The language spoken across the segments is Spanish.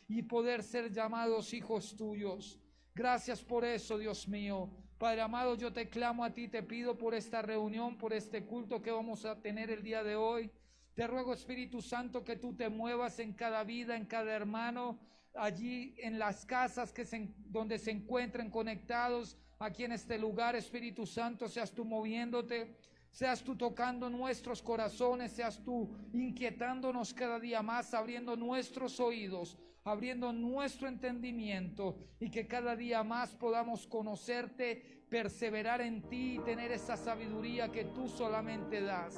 y poder ser llamados hijos tuyos. Gracias por eso, Dios mío. Padre amado, yo te clamo a ti, te pido por esta reunión, por este culto que vamos a tener el día de hoy. Te ruego, Espíritu Santo, que tú te muevas en cada vida, en cada hermano, allí en las casas donde se encuentren conectados, aquí en este lugar. Espíritu Santo, seas tú moviéndote, seas tú tocando nuestros corazones, seas tú inquietándonos cada día más, abriendo nuestros oídos, abriendo nuestro entendimiento, y que cada día más podamos conocerte, perseverar en ti y tener esa sabiduría que tú solamente das.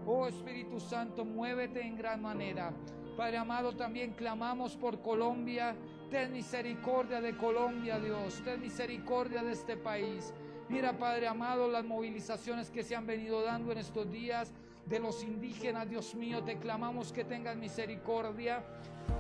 Oh Espíritu Santo, muévete en gran manera. Padre amado, también clamamos por Colombia. Ten misericordia de Colombia, Dios. Ten misericordia de este país. Mira, Padre amado, las movilizaciones que se han venido dando en estos días de los indígenas. Dios mío, te clamamos que tengas misericordia.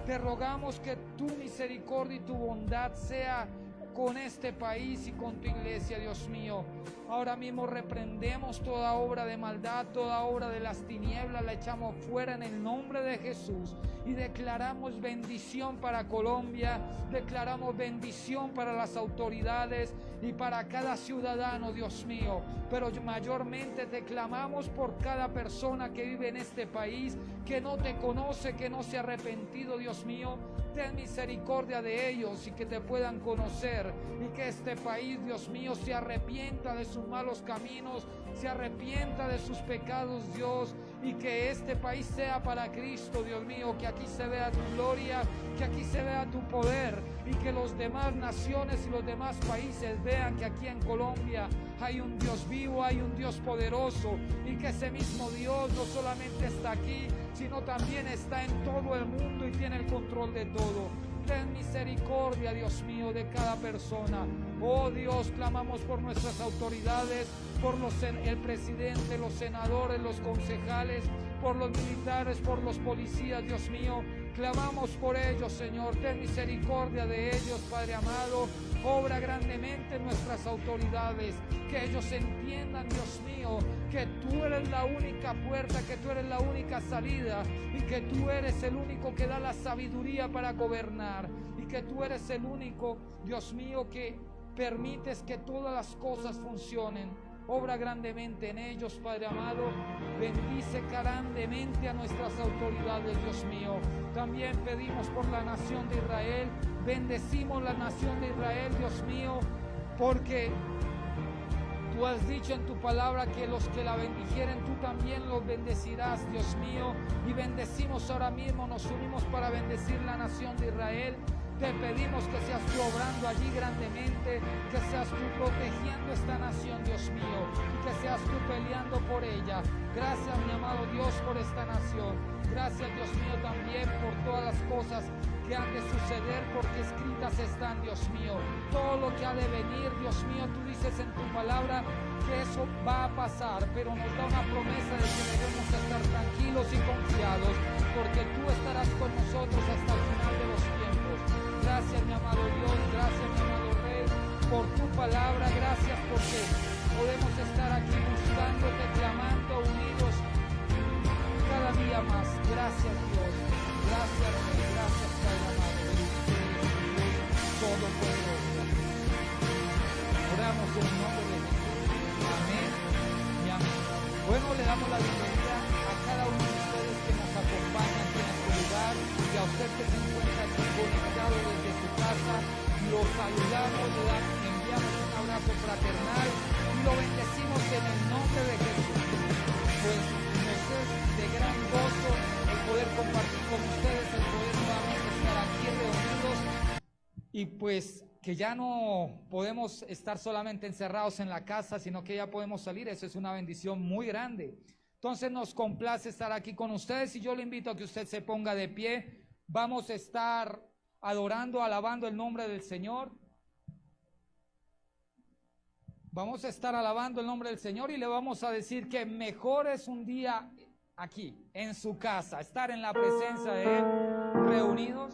Te rogamos que tu misericordia y tu bondad sea con este país y con tu iglesia, Dios mío. Ahora mismo reprendemos toda obra de maldad, toda obra de las tinieblas, la echamos fuera en el nombre de Jesús, y declaramos bendición para Colombia, declaramos bendición para las autoridades y para cada ciudadano, Dios mío. Pero mayormente te clamamos por cada persona que vive en este país, que no te conoce, que no se ha arrepentido, Dios mío. Ten misericordia de ellos y que te puedan conocer, y que este país, Dios mío, se arrepienta de sus malos caminos, se arrepienta de sus pecados, Dios, y que este país sea para Cristo, Dios mío, que aquí se vea tu gloria, que aquí se vea tu poder, y que los demás naciones y los demás países vean que aquí en Colombia hay un Dios vivo, hay un Dios poderoso, y que ese mismo Dios no solamente está aquí, sino también está en todo el mundo y tiene el control de todo. Ten misericordia, Dios mío, de cada persona. Oh Dios, clamamos por nuestras autoridades, por el presidente, los senadores, los concejales, por los militares, por los policías, Dios mío. Clamamos por ellos, Señor. Ten misericordia de ellos, Padre amado. Obra grandemente en nuestras autoridades, que ellos entiendan, Dios mío, que tú eres la única puerta, que tú eres la única salida, y que tú eres el único que da la sabiduría para gobernar, y que tú eres el único, Dios mío, que permites que todas las cosas funcionen. Obra grandemente en ellos, Padre amado. Bendice grandemente a nuestras autoridades, Dios mío. También pedimos por la nación de Israel. Bendecimos la nación de Israel, Dios mío, porque tú has dicho en tu palabra que los que la bendijeren, tú también los bendecirás, Dios mío. Y bendecimos ahora mismo, nos unimos para bendecir la nación de Israel. Te pedimos que seas tú obrando allí grandemente, que seas tú protegiendo esta nación, Dios mío, y que seas tú peleando por ella. Gracias, mi amado Dios, por esta nación. Gracias, Dios mío, también por todas las cosas que han de suceder, porque escritas están, Dios mío. Todo lo que ha de venir, Dios mío, tú dices en tu palabra que eso va a pasar, pero nos da una promesa de que debemos estar tranquilos y confiados, porque tú estarás con nosotros hasta el final de los tiempos. Gracias, mi amado Dios, gracias, mi amado Rey, por tu palabra. Gracias porque podemos estar aquí buscándote, clamando, unidos cada día más. Gracias, Dios. Gracias, Rey. Gracias, Padre amado. Todopoderoso. Oramos en el nombre de Jesús. Amén y amén. Bueno, le damos la bienvenida a cada uno de ustedes que nos acompañan aquí en este lugar, y a usted que se encuentra aquí conectado desde su casa. Los saludamos, le enviamos un abrazo fraternal y lo bendecimos en el nombre de Jesús. Pues nos es de gran gozo el poder compartir con ustedes, el poder nuevamente estar aquí reunidos, y pues que ya no podemos estar solamente encerrados en la casa, sino que ya podemos salir. Eso es una bendición muy grande. Entonces nos complace estar aquí con ustedes, y yo le invito a que usted se ponga de pie. Vamos a estar adorando, alabando el nombre del Señor. Vamos a estar alabando el nombre del Señor, y le vamos a decir que mejor es un día aquí, en su casa, estar en la presencia de Él, reunidos.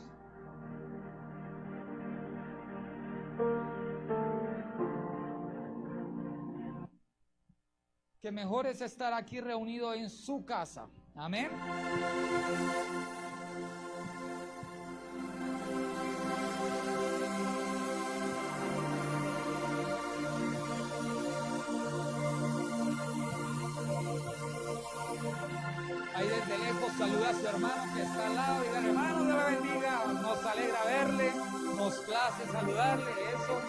Que mejor es estar aquí reunido en su casa. Amén. su hermano que está al lado. Diga, hermano, Dios le bendiga. Nos alegra verle, nos place saludarle. Eso.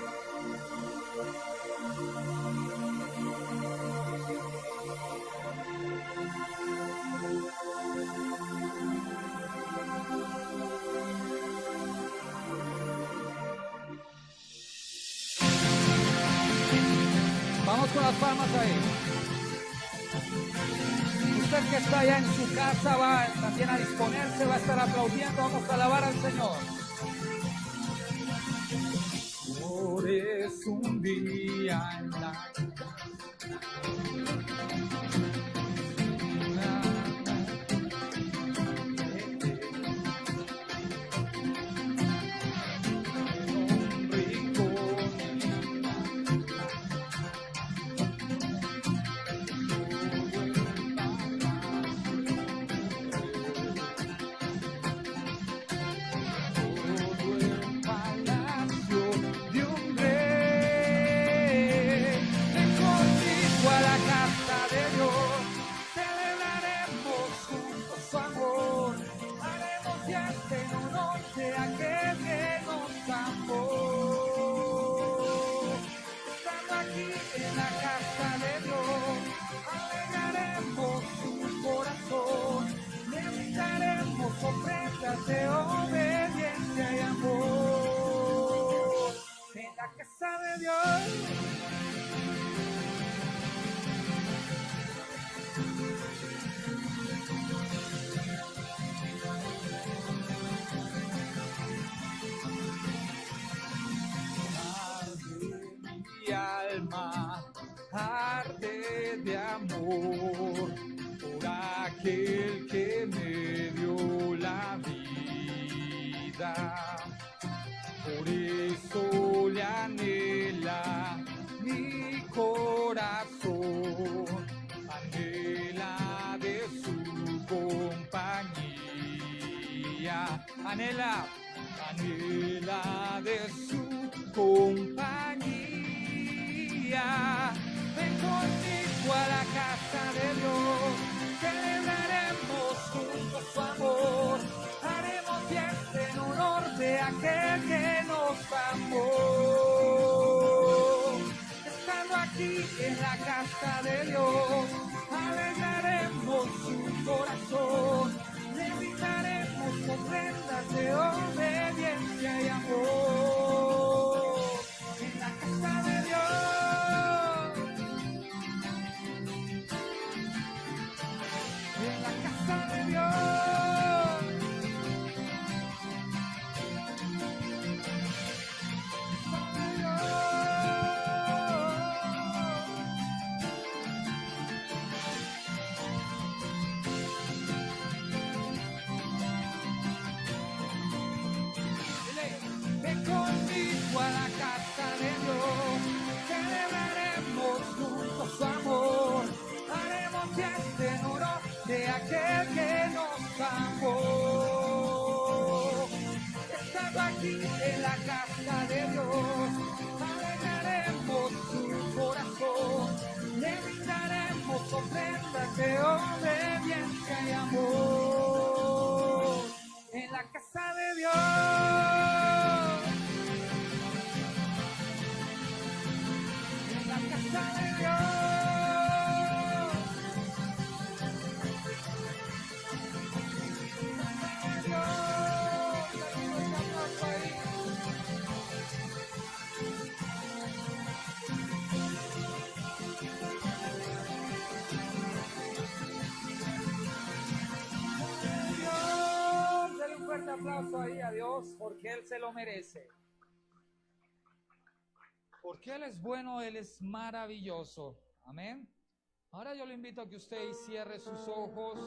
Vamos con las palmas ahí. Usted que está allá en su casa va también a disponerse, va a estar aplaudiendo. Vamos a alabar al Señor. Por es un día en la de obediencia y amor en la casa de Dios. Arde mi alma, arde de amor por aquel que me dio la vida. Por eso le anhela mi corazón, anhela de su compañía, anhela de su compañía. Ven conmigo a la casa de Dios, celebraremos juntos su amor, haremos fiesta en honor de aquel que nos amó. Estando aquí en la casa de Dios, alegraremos su corazón, le brindaremos ofrendas de obediencia y amor. En la casa de Dios, en la casa de Dios. Ven conmigo a la casa de Dios, celebraremos juntos su amor, haremos fiesta en honor de aquel que nos amó. Estando aquí en la casa de Dios, alegraremos su corazón, le brindaremos ofrendas de obediencia y amor. En la casa de Dios. En la casa de Dios. Dale un fuerte aplauso ahí a Dios, porque Él se lo merece. Porque Él es bueno, Él es maravilloso. Amén. Ahora yo le invito a que usted cierre sus ojos.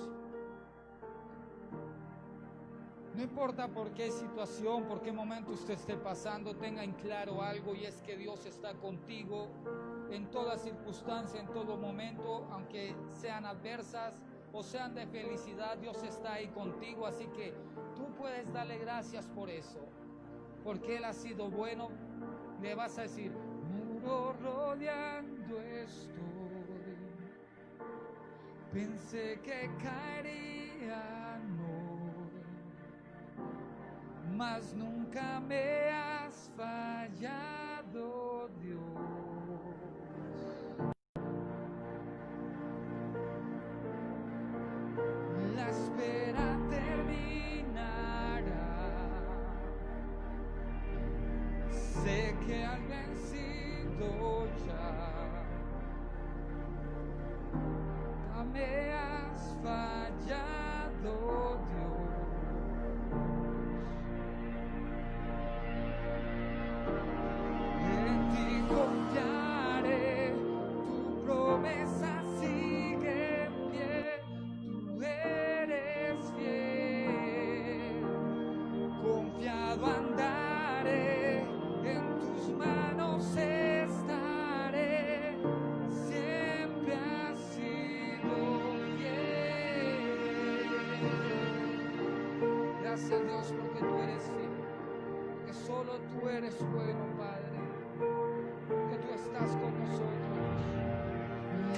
No importa por qué situación, por qué momento usted esté pasando, tenga en claro algo, y es que Dios está contigo en toda circunstancia, en todo momento, aunque sean adversas o sean de felicidad, Dios está ahí contigo. Así que tú puedes darle gracias por eso, porque Él ha sido bueno. Le vas a decir: muro rodeando estoy, pensé que caería, no. mas nunca me has fallado, Dios. La espera terminará. Sé que has vencido ya. Nunca me has fallado, Dios. En ti confiaré, tu promesa sigue en pie. Tú eres fiel, confiado andaré, en tus manos estaré, siempre has sido fiel. Gracias, Dios, porque tú eres fiel, que solo tú eres bueno, Padre, que tú estás con nosotros.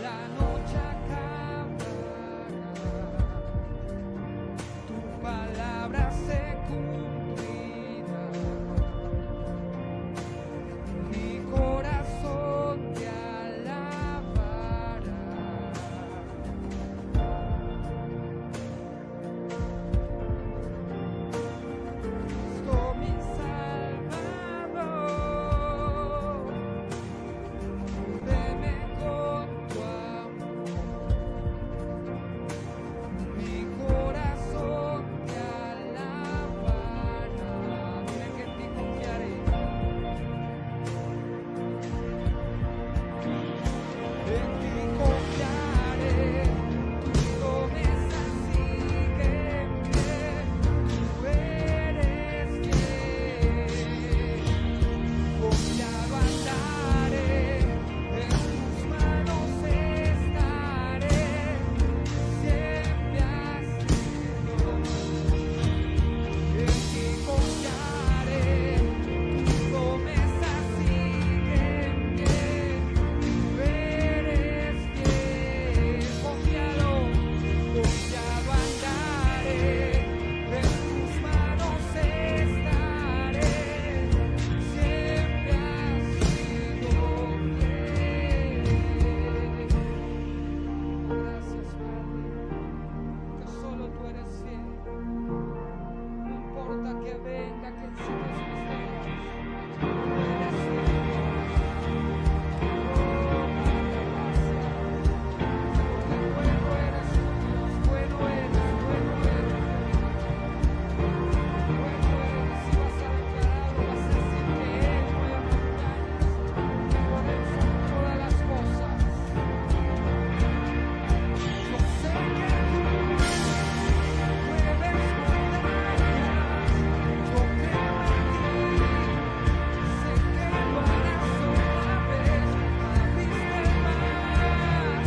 La noche acabará, tu palabra se cumplirá. Mi corazón te alabará. Cristo mi Salvador, veme con tu amor. Mi corazón te alabará. Dile que en ti confiaré. En ti confiaré, tu promesa sigue en pie. Tú eres fiel, confiado andaré, en tus manos estaré, siempre has sido. En ti confiaré, tu promesa sigue en pie. Tú eres fiel, confiado andaré, en tus manos estaré, siempre has sido fiel. Gracias, Padre, que solo tú eres fiel. No importa que venga, que enciendas mis dedos, tú eres fiel, Dios. Oh, Padre, gracias. Porque bueno eres tú, Dios, bueno eres, bueno eres. Bueno eres, si vas a declararlo, vas a decir que Él mueve montañas, por Él son todas las cosas. Yo sé que tú mueves montañas, yo creo en ti, sé que lo harás otra vez. Abriste el mar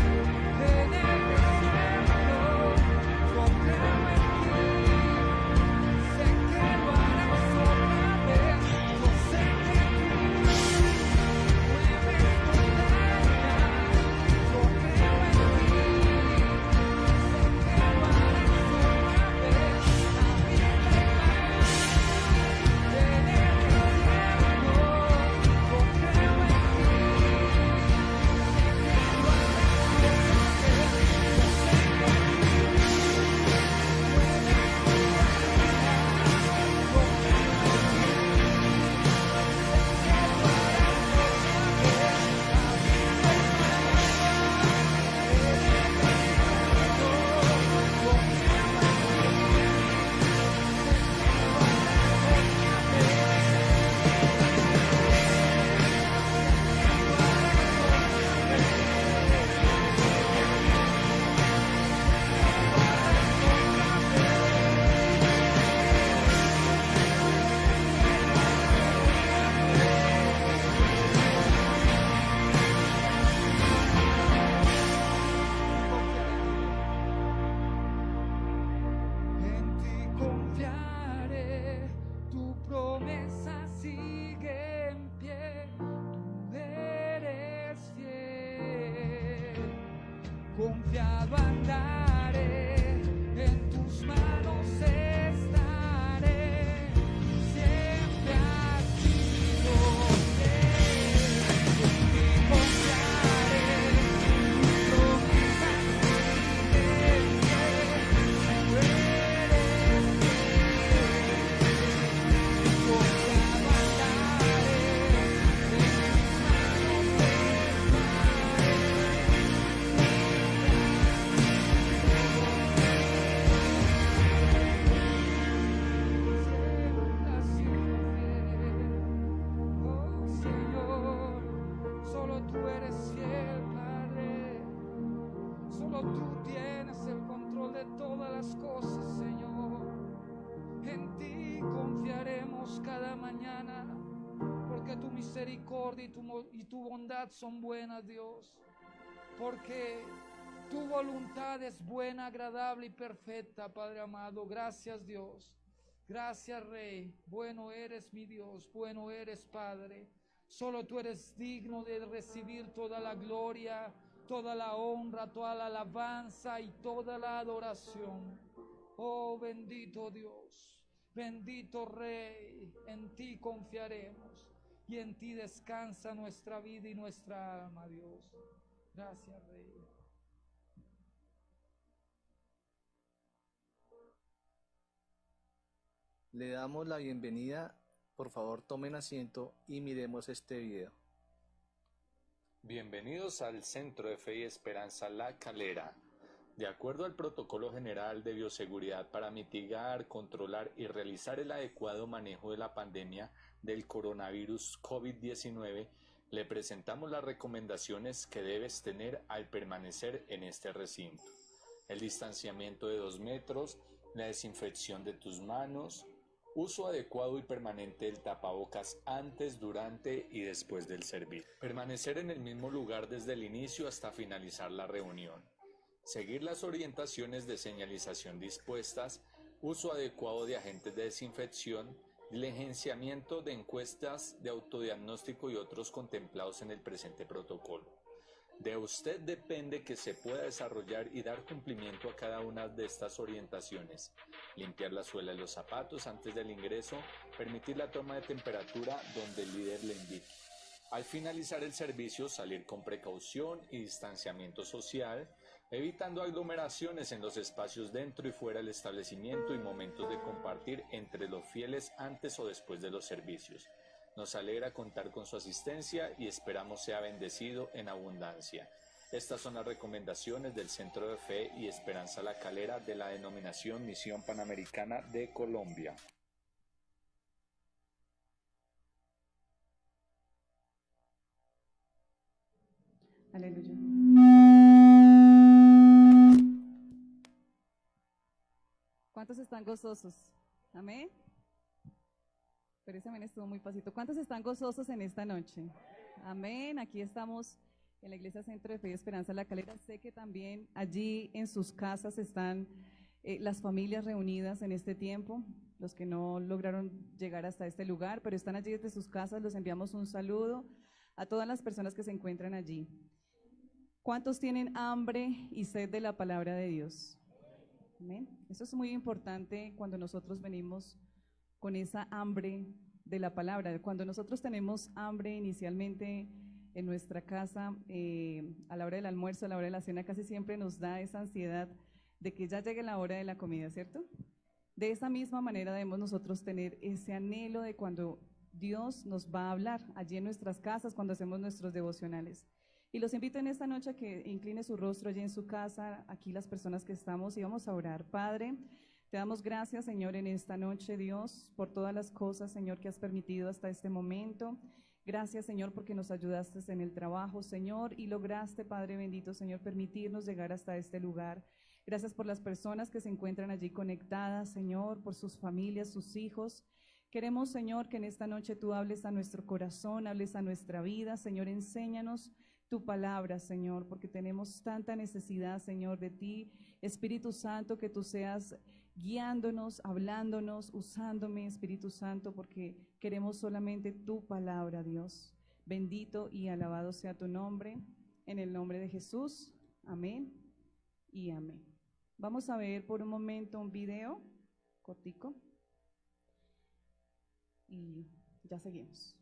en el desierto, yo creo en ti, sé que lo harás otra vez. Yo sé que tú mueves montañas, yo creo en ti, sé que lo harás otra vez. Abriste el mar en el desierto, yo creo en ti, sé que lo harás En ti confiaré, tu promesa sigue en pie. Tú eres fiel, confiado andaré, en tus manos estaré, tú tienes el control de todas las cosas, Señor. En ti confiaremos cada mañana, porque tu misericordia y tu bondad son buenas, Dios. Porque tu voluntad es buena, agradable y perfecta, Padre amado. Gracias, Dios. Gracias, Rey. Bueno eres, mi Dios. Bueno eres, Padre. Solo tú eres digno de recibir toda la gloria, toda la honra, toda la alabanza y toda la adoración. Oh, bendito Dios, bendito Rey, en ti confiaremos y en ti descansa nuestra vida y nuestra alma, Dios. Gracias, Rey. Le damos la bienvenida. Por favor, tomen asiento y miremos este video. Bienvenidos al Centro de Fe y Esperanza La Calera. De acuerdo al Protocolo General de Bioseguridad para mitigar, controlar y realizar el adecuado manejo de la pandemia del coronavirus COVID-19, le presentamos las recomendaciones que debes tener al permanecer en este recinto. El distanciamiento de 2 metros, la desinfección de tus manos, uso adecuado y permanente del tapabocas antes, durante y después del servicio. Permanecer en el mismo lugar desde el inicio hasta finalizar la reunión. Seguir las orientaciones de señalización dispuestas, uso adecuado de agentes de desinfección, diligenciamiento de encuestas de autodiagnóstico y otros contemplados en el presente protocolo. De usted depende que se pueda desarrollar y dar cumplimiento a cada una de estas orientaciones. Limpiar la suela de los zapatos antes del ingreso, permitir la toma de temperatura donde el líder le indique. Al finalizar el servicio, salir con precaución y distanciamiento social, evitando aglomeraciones en los espacios dentro y fuera del establecimiento y momentos de compartir entre los fieles antes o después de los servicios. Nos alegra contar con su asistencia y esperamos sea bendecido en abundancia. Estas son las recomendaciones del Centro de Fe y Esperanza La Calera de la denominación Misión Panamericana de Colombia. Aleluya. ¿Cuántos están gozosos? Amén. Pero ese amén estuvo muy pasito. ¿Cuántos están gozosos en esta noche? Amén. Aquí estamos en la Iglesia Centro de Fe y Esperanza La Calera. Sé que también allí en sus casas están las familias reunidas en este tiempo, los que no lograron llegar hasta este lugar, pero están allí desde sus casas. Los enviamos un saludo a todas las personas que se encuentran allí. ¿Cuántos tienen hambre y sed de la palabra de Dios? Amén. Eso es muy importante cuando nosotros venimos con esa hambre de la palabra. Cuando nosotros tenemos hambre inicialmente en nuestra casa, a la hora del almuerzo, a la hora de la cena, casi siempre nos da esa ansiedad de que ya llegue la hora de la comida, ¿cierto? De esa misma manera debemos nosotros tener ese anhelo de cuando Dios nos va a hablar allí en nuestras casas, cuando hacemos nuestros devocionales. Y los invito en esta noche a que incline su rostro allí en su casa, aquí las personas que estamos, y vamos a orar. Padre, te damos gracias, Señor, en esta noche, Dios, por todas las cosas, Señor, que has permitido hasta este momento. Gracias, Señor, porque nos ayudaste en el trabajo, Señor, y lograste, Padre bendito, Señor, permitirnos llegar hasta este lugar. Gracias por las personas que se encuentran allí conectadas, Señor, por sus familias, sus hijos. Queremos, Señor, que en esta noche tú hables a nuestro corazón, hables a nuestra vida, Señor, enséñanos tu palabra, Señor, porque tenemos tanta necesidad, Señor, de ti. Espíritu Santo, que tú seas guiándonos, hablándonos, usándome, Espíritu Santo, porque queremos solamente tu palabra, Dios. Bendito y alabado sea tu nombre, en el nombre de Jesús. Amén y amén. Vamos a ver por un momento un video cortico y ya seguimos.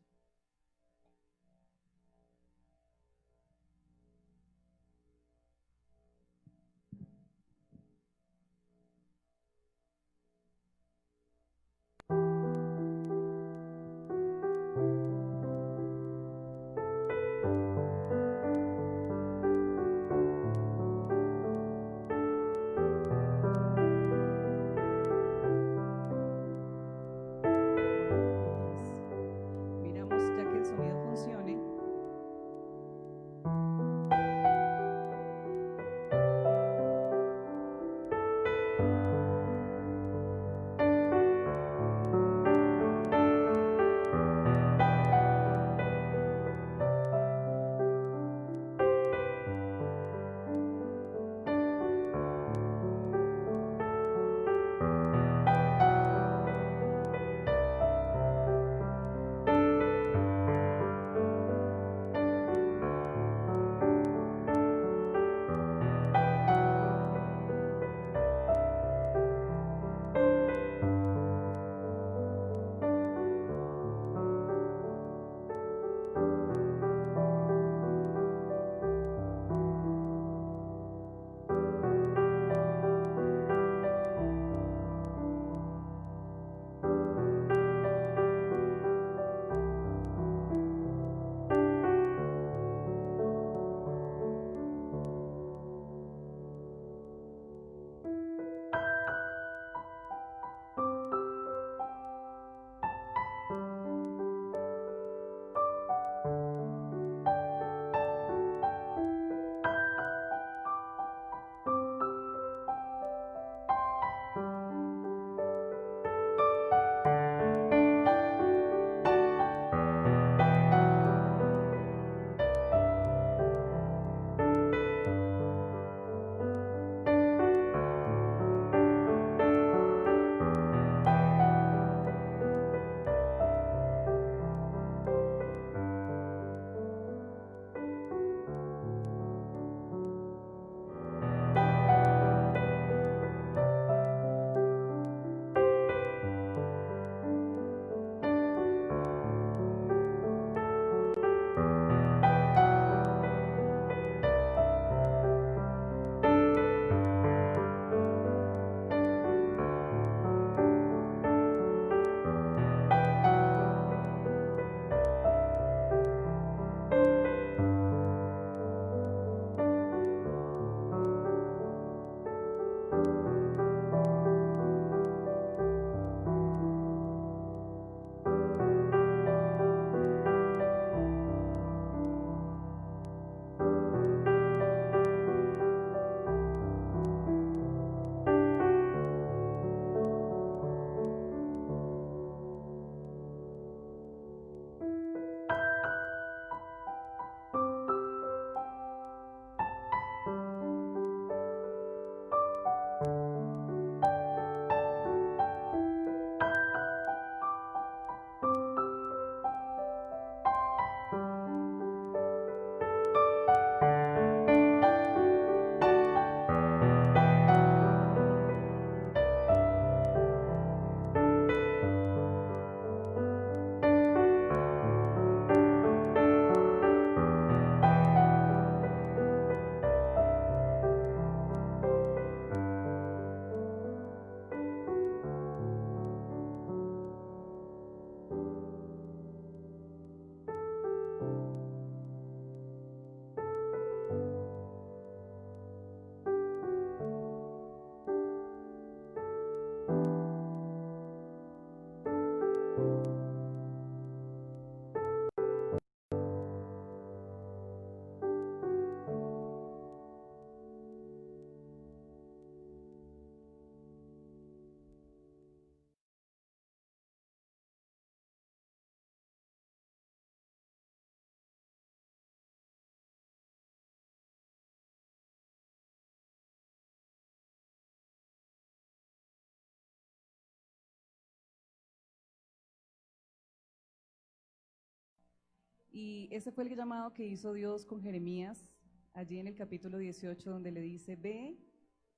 Y ese fue el llamado que hizo Dios con Jeremías, allí en el capítulo 18, donde le dice, ve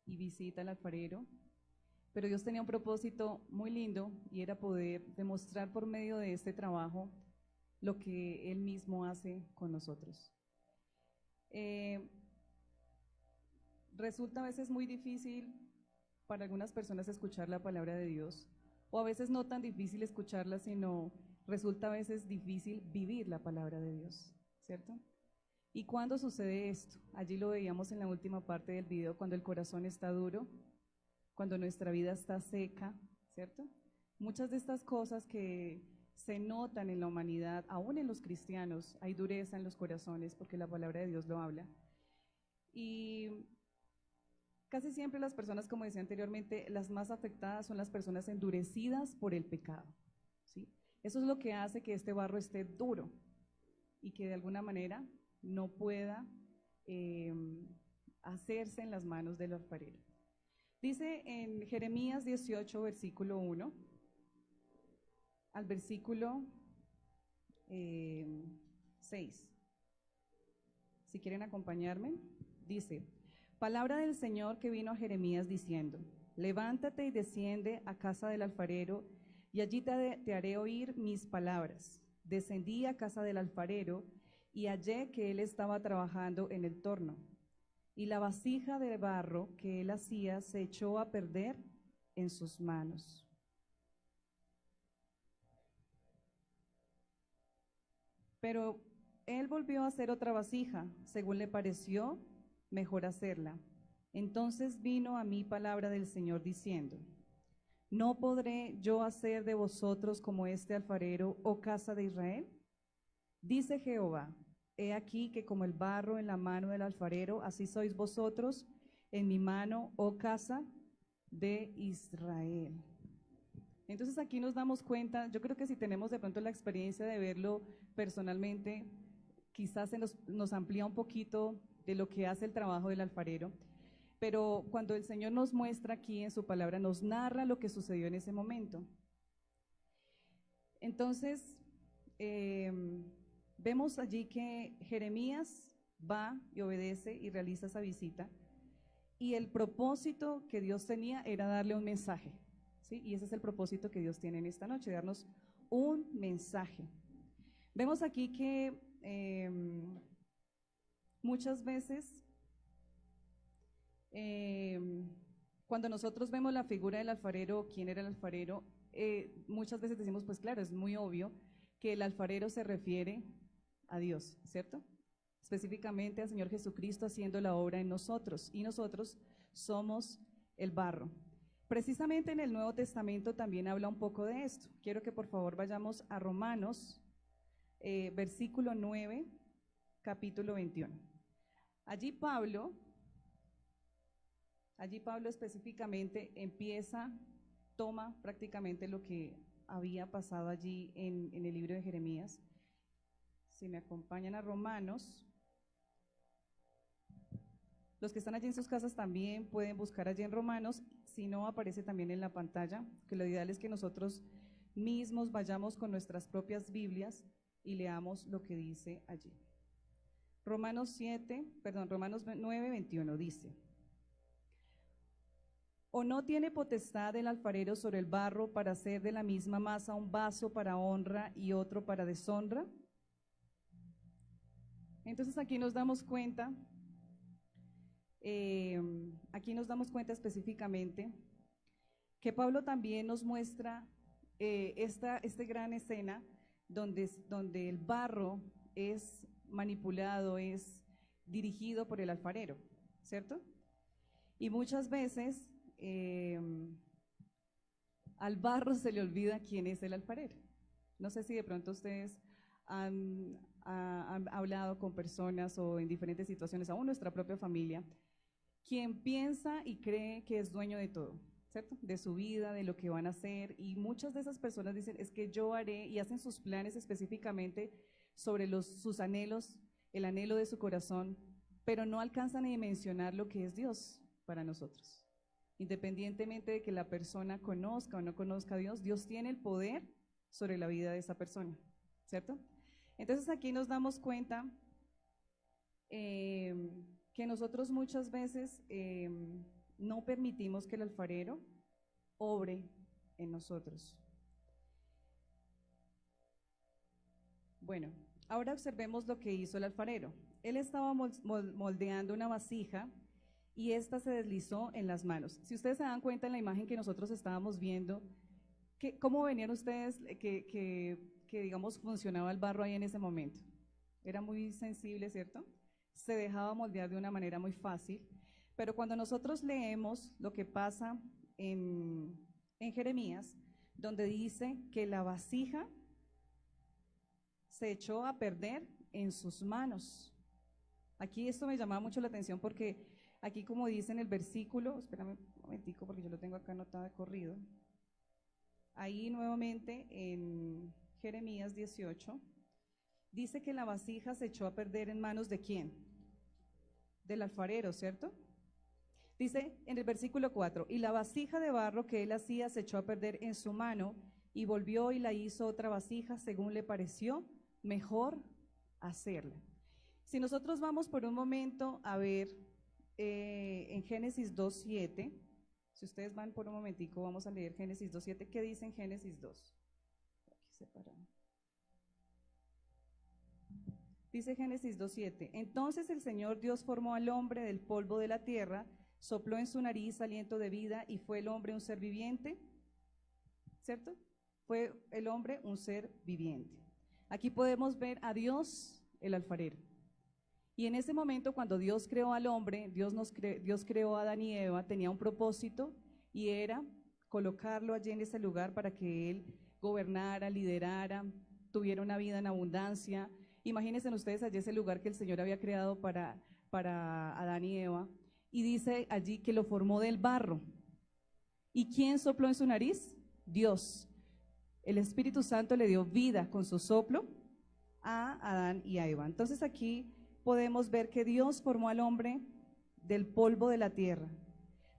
y visita al alfarero. Pero Dios tenía un propósito muy lindo y era poder demostrar por medio de este trabajo lo que Él mismo hace con nosotros. Resulta a veces muy difícil para algunas personas escuchar la palabra de Dios, o a veces no tan difícil escucharla, sino resulta a veces difícil vivir la palabra de Dios, ¿cierto? ¿Y cuándo sucede esto? Allí lo veíamos en la última parte del video, cuando el corazón está duro, cuando nuestra vida está seca, ¿cierto? Muchas de estas cosas que se notan en la humanidad, aún en los cristianos, hay dureza en los corazones porque la palabra de Dios lo habla. Y casi siempre las personas, como decía anteriormente, las más afectadas son las personas endurecidas por el pecado, ¿sí? Eso es lo que hace que este barro esté duro y que de alguna manera no pueda hacerse en las manos del alfarero. Dice en Jeremías 18, versículo 1, al versículo 6. Si quieren acompañarme, dice, palabra del Señor que vino a Jeremías diciendo, levántate y desciende a casa del alfarero, y allí te haré oír mis palabras. Descendí a casa del alfarero, y hallé que él estaba trabajando en el torno, y la vasija de barro que él hacía se echó a perder en sus manos. Pero él volvió a hacer otra vasija, según le pareció mejor hacerla. Entonces vino a mí palabra del Señor diciendo, ¿no podré yo hacer de vosotros como este alfarero, oh casa de Israel? Dice Jehová, he aquí que como el barro en la mano del alfarero, así sois vosotros en mi mano, oh casa de Israel. Entonces aquí nos damos cuenta, yo creo que si tenemos de pronto la experiencia de verlo personalmente, quizás nos amplía un poquito de lo que hace el trabajo del alfarero, pero cuando el Señor nos muestra aquí en su palabra, nos narra lo que sucedió en ese momento. Entonces, vemos allí que Jeremías va y obedece y realiza esa visita, y el propósito que Dios tenía era darle un mensaje, ¿sí? Y ese es el propósito que Dios tiene en esta noche, darnos un mensaje. Vemos aquí que muchas veces, cuando nosotros vemos la figura del alfarero, quién era el alfarero, muchas veces decimos, pues claro, es muy obvio que el alfarero se refiere a Dios, ¿cierto? Específicamente al Señor Jesucristo haciendo la obra en nosotros, y nosotros somos el barro. Precisamente en el Nuevo Testamento también habla un poco de esto. Quiero que por favor vayamos a Romanos, versículo 9, capítulo 21. Allí Pablo específicamente toma prácticamente lo que había pasado allí en el libro de Jeremías. Si me acompañan a Romanos, los que están allí en sus casas también pueden buscar allí en Romanos, si no aparece también en la pantalla, que lo ideal es que nosotros mismos vayamos con nuestras propias Biblias y leamos lo que dice allí. Romanos 9, 21 dice, ¿o no tiene potestad el alfarero sobre el barro para hacer de la misma masa un vaso para honra y otro para deshonra? Entonces aquí nos damos cuenta específicamente que Pablo también nos muestra esta gran escena donde el barro es manipulado, es dirigido por el alfarero, ¿cierto? Y muchas veces al barro se le olvida quién es el alfarero. No sé si de pronto ustedes han hablado con personas o en diferentes situaciones, aún nuestra propia familia, quien piensa y cree que es dueño de todo, ¿cierto? De su vida, de lo que van a hacer, y muchas de esas personas dicen, es que yo haré, y hacen sus planes específicamente sobre sus anhelos, el anhelo de su corazón, pero no alcanzan a dimensionar lo que es Dios para nosotros. Independientemente de que la persona conozca o no conozca a Dios, Dios tiene el poder sobre la vida de esa persona, ¿cierto? Entonces aquí nos damos cuenta que nosotros muchas veces no permitimos que el alfarero obre en nosotros. Bueno, ahora observemos lo que hizo el alfarero. Él estaba moldeando una vasija y esta se deslizó en las manos. Si ustedes se dan cuenta en la imagen que nosotros estábamos viendo, ¿cómo venían ustedes que digamos funcionaba el barro ahí en ese momento? Era muy sensible, ¿cierto? Se dejaba moldear de una manera muy fácil, pero cuando nosotros leemos lo que pasa en Jeremías, donde dice que la vasija se echó a perder en sus manos. Aquí esto me llamaba mucho la atención porque aquí, como dice en el versículo, espérame un momentico porque yo lo tengo acá anotado de corrido, ahí nuevamente en Jeremías 18, dice que la vasija se echó a perder en manos ¿de quién? Del alfarero, ¿cierto? Dice en el versículo 4, y la vasija de barro que él hacía se echó a perder en su mano, y volvió y la hizo otra vasija según le pareció mejor hacerla. Si nosotros vamos por un momento a ver en Génesis 2:7, si ustedes van por un momentico, vamos a leer Génesis 2:7. ¿Qué dice en Génesis 2? Aquí separado. Dice Génesis 2:7, entonces el Señor Dios formó al hombre del polvo de la tierra, sopló en su nariz aliento de vida y fue el hombre un ser viviente, ¿cierto? Fue el hombre un ser viviente. Aquí podemos ver a Dios, el alfarero. Y en ese momento, cuando Dios creó al hombre, Dios creó a Adán y Eva, tenía un propósito y era colocarlo allí en ese lugar para que él gobernara, liderara, tuviera una vida en abundancia. Imagínense ustedes allí ese lugar que el Señor había creado para Adán y Eva, y dice allí que lo formó del barro. ¿Y quién sopló en su nariz? Dios. El Espíritu Santo le dio vida con su soplo a Adán y a Eva. Entonces aquí podemos ver que Dios formó al hombre del polvo de la tierra,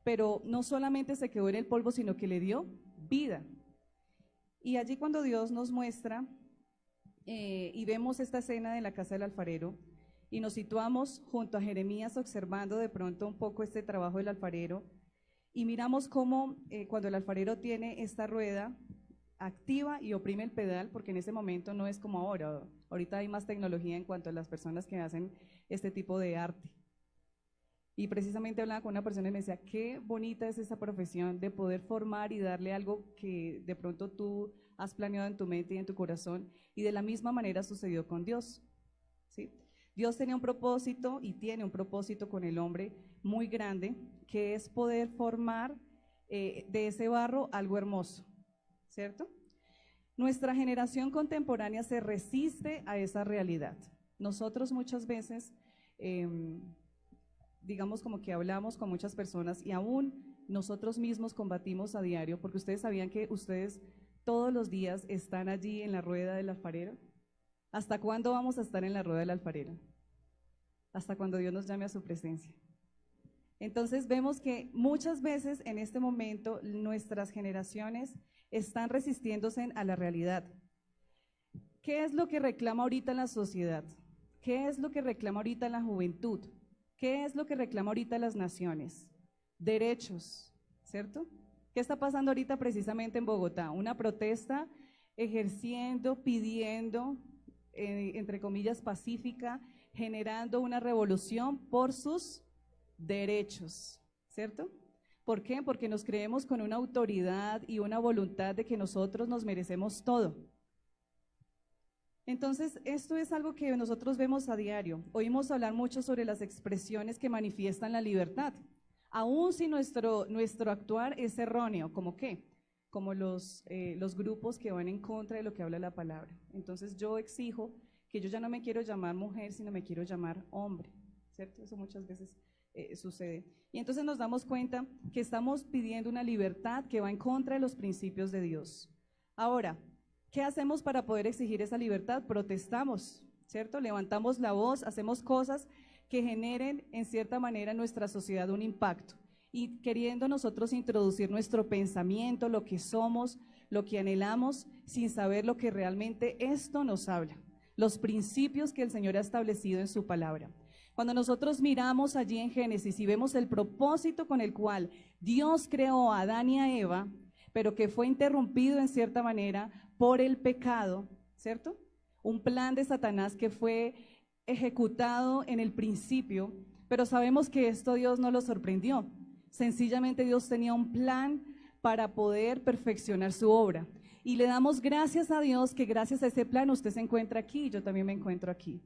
pero no solamente se quedó en el polvo, sino que le dio vida. Y allí cuando Dios nos muestra y vemos esta escena de la casa del alfarero y nos situamos junto a Jeremías observando de pronto un poco este trabajo del alfarero y miramos cómo cuando el alfarero tiene esta rueda activa y oprime el pedal, porque en ese momento no es como ahora, ahorita hay más tecnología en cuanto a las personas que hacen este tipo de arte. Y precisamente hablaba con una persona y me decía, qué bonita es esa profesión de poder formar y darle algo que de pronto tú has planeado en tu mente y en tu corazón, y de la misma manera sucedió con Dios, ¿sí? Dios tenía un propósito y tiene un propósito con el hombre muy grande, que es poder formar de ese barro algo hermoso, ¿cierto? Nuestra generación contemporánea se resiste a esa realidad. Nosotros muchas veces, digamos como que hablamos con muchas personas y aún nosotros mismos combatimos a diario, porque ustedes sabían que ustedes todos los días están allí en la rueda del alfarero. ¿Hasta cuándo vamos a estar en la rueda del alfarero? Hasta cuando Dios nos llame a su presencia. Entonces vemos que muchas veces en este momento nuestras generaciones están resistiéndose a la realidad. ¿Qué es lo que reclama ahorita la sociedad? ¿Qué es lo que reclama ahorita la juventud? ¿Qué es lo que reclama ahorita las naciones? Derechos, ¿cierto? ¿Qué está pasando ahorita precisamente en Bogotá? Una protesta ejerciendo, pidiendo, entre comillas, pacífica, generando una revolución por sus derechos, ¿cierto? ¿Por qué? Porque nos creemos con una autoridad y una voluntad de que nosotros nos merecemos todo. Entonces, esto es algo que nosotros vemos a diario. Oímos hablar mucho sobre las expresiones que manifiestan la libertad, aun si nuestro actuar es erróneo. ¿Cómo qué? Como los grupos que van en contra de lo que habla la palabra. Entonces, yo exijo que yo ya no me quiero llamar mujer, sino me quiero llamar hombre, ¿cierto? Eso muchas veces sucede. Y entonces nos damos cuenta que estamos pidiendo una libertad que va en contra de los principios de Dios. Ahora, ¿qué hacemos para poder exigir esa libertad? Protestamos, ¿cierto? Levantamos la voz, hacemos cosas que generen en cierta manera en nuestra sociedad un impacto. Y queriendo nosotros introducir nuestro pensamiento, lo que somos, lo que anhelamos, sin saber lo que realmente esto nos habla. los principios que el Señor ha establecido en su palabra. Cuando nosotros miramos allí en Génesis y vemos el propósito con el cual Dios creó a Adán y a Eva, pero que fue interrumpido en cierta manera por el pecado, ¿cierto? Un plan de Satanás que fue ejecutado en el principio, pero sabemos que esto Dios no lo sorprendió. Sencillamente Dios tenía un plan para poder perfeccionar su obra. Y le damos gracias a Dios que gracias a ese plan usted se encuentra aquí y yo también me encuentro aquí.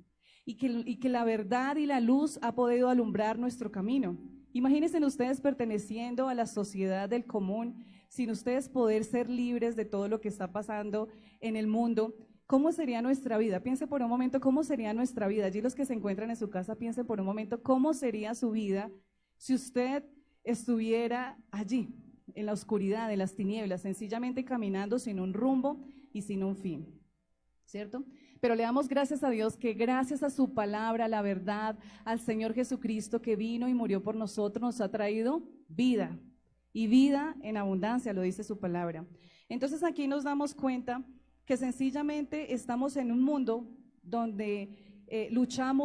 Y que la verdad y la luz ha podido alumbrar nuestro camino. Imagínense ustedes perteneciendo a la sociedad del común, sin ustedes poder ser libres de todo lo que está pasando en el mundo. ¿Cómo sería nuestra vida? Piense por un momento cómo sería nuestra vida. Allí los que se encuentran en su casa, piensen por un momento cómo sería su vida si usted estuviera allí, en la oscuridad, en las tinieblas, sencillamente caminando sin un rumbo y sin un fin, ¿cierto? Pero le damos gracias a Dios que gracias a su palabra, la verdad, al Señor Jesucristo que vino y murió por nosotros, nos ha traído vida y vida en abundancia, lo dice su palabra. Entonces aquí nos damos cuenta que sencillamente estamos en un mundo donde luchan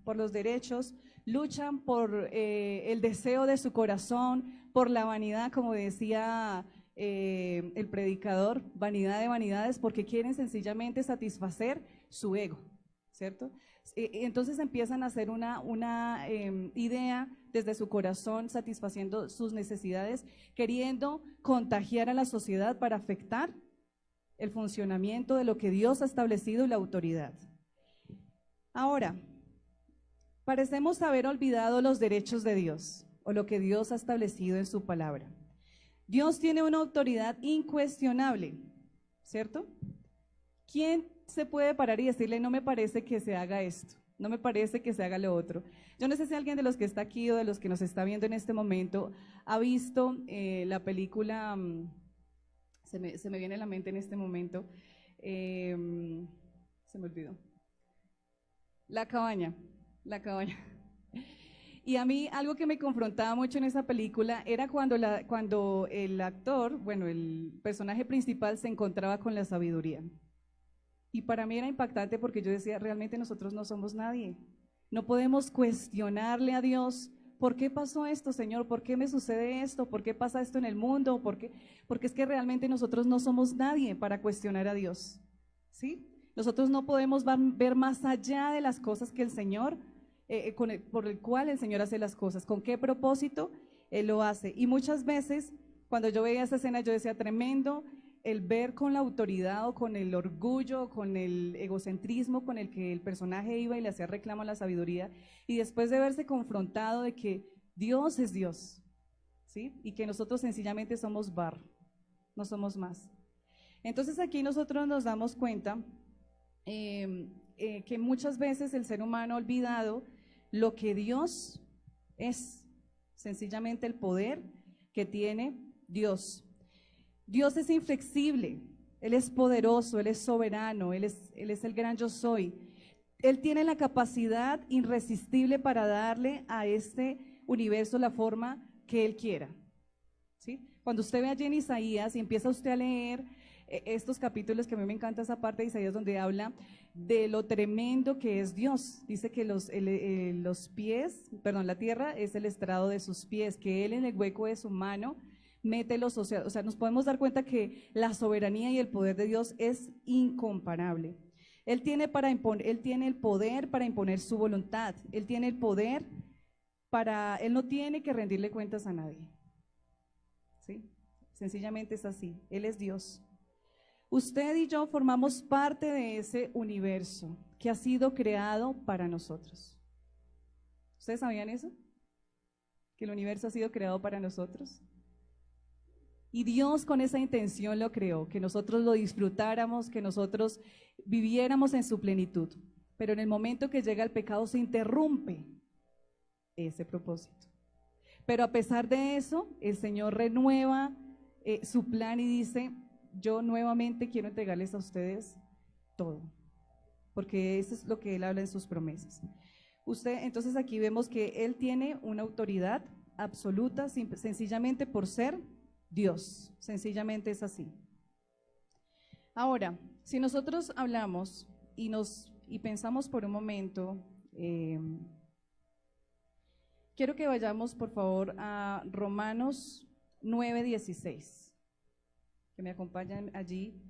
por los derechos, luchan por el deseo de su corazón, por la vanidad, como decía el predicador, vanidad de vanidades, porque quieren sencillamente satisfacer su ego, ¿cierto? Entonces empiezan a hacer una idea desde su corazón, satisfaciendo sus necesidades, queriendo contagiar a la sociedad para afectar el funcionamiento de lo que Dios ha establecido y la autoridad. Ahora, parecemos haber olvidado los derechos de Dios o lo que Dios ha establecido en su palabra. Dios tiene una autoridad incuestionable, ¿cierto? ¿Quién se puede parar y decirle, no me parece que se haga esto, no me parece que se haga lo otro? Yo no sé si alguien de los que está aquí o de los que nos está viendo en este momento ha visto la película, se me viene a la mente en este momento, se me olvidó, La cabaña. Y a mí algo que me confrontaba mucho en esa película era cuando el actor, bueno, el personaje principal se encontraba con la sabiduría. Y para mí era impactante porque yo decía, realmente nosotros no somos nadie. No podemos cuestionarle a Dios, ¿por qué pasó esto, Señor? ¿Por qué me sucede esto? ¿Por qué pasa esto en el mundo? Porque es que realmente nosotros no somos nadie para cuestionar a Dios, ¿sí? Nosotros no podemos ver más allá de las cosas que el Señor, por el cual el Señor hace las cosas, con qué propósito Él lo hace. Y muchas veces, cuando yo veía esa escena, yo decía, tremendo el ver con la autoridad o con el orgullo, con el egocentrismo con el que el personaje iba y le hacía reclamo a la sabiduría, y después de verse confrontado de que Dios es Dios, ¿sí? Y que nosotros sencillamente somos barro, no somos más. Entonces aquí nosotros nos damos cuenta que muchas veces el ser humano ha olvidado lo que Dios es, sencillamente el poder que tiene Dios. Dios es inflexible, Él es poderoso, Él es soberano, Él es el gran yo soy. Él tiene la capacidad irresistible para darle a este universo la forma que Él quiera, ¿sí? Cuando usted ve allí en Isaías y empieza usted a leer estos capítulos, que a mí me encanta esa parte de Isaías donde habla de lo tremendo que es Dios. Dice que la tierra es el estrado de sus pies, que Él en el hueco de su mano mete los océanos. O sea, nos podemos dar cuenta que la soberanía y el poder de Dios es incomparable. Él tiene el poder para imponer su voluntad. Él tiene el poder Él no tiene que rendirle cuentas a nadie, ¿sí? Sencillamente es así. Él es Dios. Usted y yo formamos parte de ese universo que ha sido creado para nosotros. ¿Ustedes sabían eso? Que el universo ha sido creado para nosotros. Y Dios con esa intención lo creó, que nosotros lo disfrutáramos, que nosotros viviéramos en su plenitud. Pero en el momento que llega el pecado se interrumpe ese propósito. Pero a pesar de eso, el Señor renueva su plan y dice, yo nuevamente quiero entregarles a ustedes todo, porque eso es lo que Él habla en sus promesas. Entonces aquí vemos que Él tiene una autoridad absoluta, sencillamente por ser Dios, sencillamente es así. Ahora, si nosotros hablamos y pensamos por un momento, quiero que vayamos por favor a Romanos 9:16, que me acompañan allí,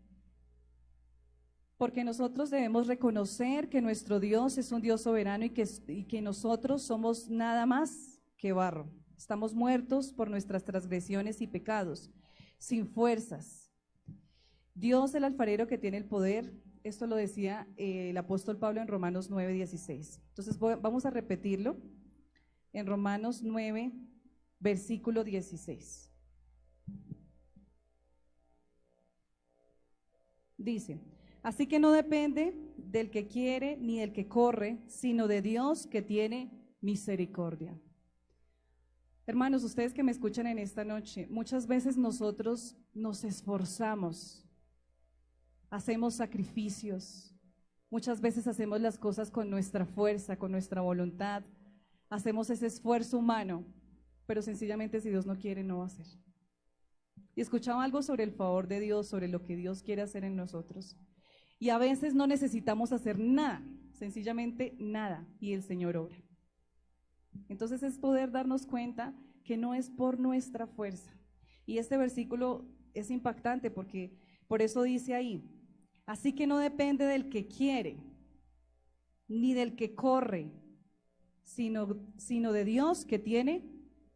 porque nosotros debemos reconocer que nuestro Dios es un Dios soberano y que nosotros somos nada más que barro. Estamos muertos por nuestras transgresiones y pecados, sin fuerzas. Dios, el alfarero que tiene el poder, esto lo decía el apóstol Pablo en Romanos 9:16. Entonces vamos a repetirlo en Romanos 9, versículo 16. Dice: así que no depende del que quiere ni del que corre, sino de Dios que tiene misericordia. Hermanos, ustedes que me escuchan en esta noche, muchas veces nosotros nos esforzamos, hacemos sacrificios, muchas veces hacemos las cosas con nuestra fuerza, con nuestra voluntad, hacemos ese esfuerzo humano, pero sencillamente si Dios no quiere, no va a hacer. Y escuchaba algo sobre el favor de Dios, sobre lo que Dios quiere hacer en nosotros. Y a veces no necesitamos hacer nada, sencillamente nada, y el Señor obra. Entonces es poder darnos cuenta que no es por nuestra fuerza. Y este versículo es impactante porque por eso dice ahí: así que no depende del que quiere, ni del que corre, sino de Dios que tiene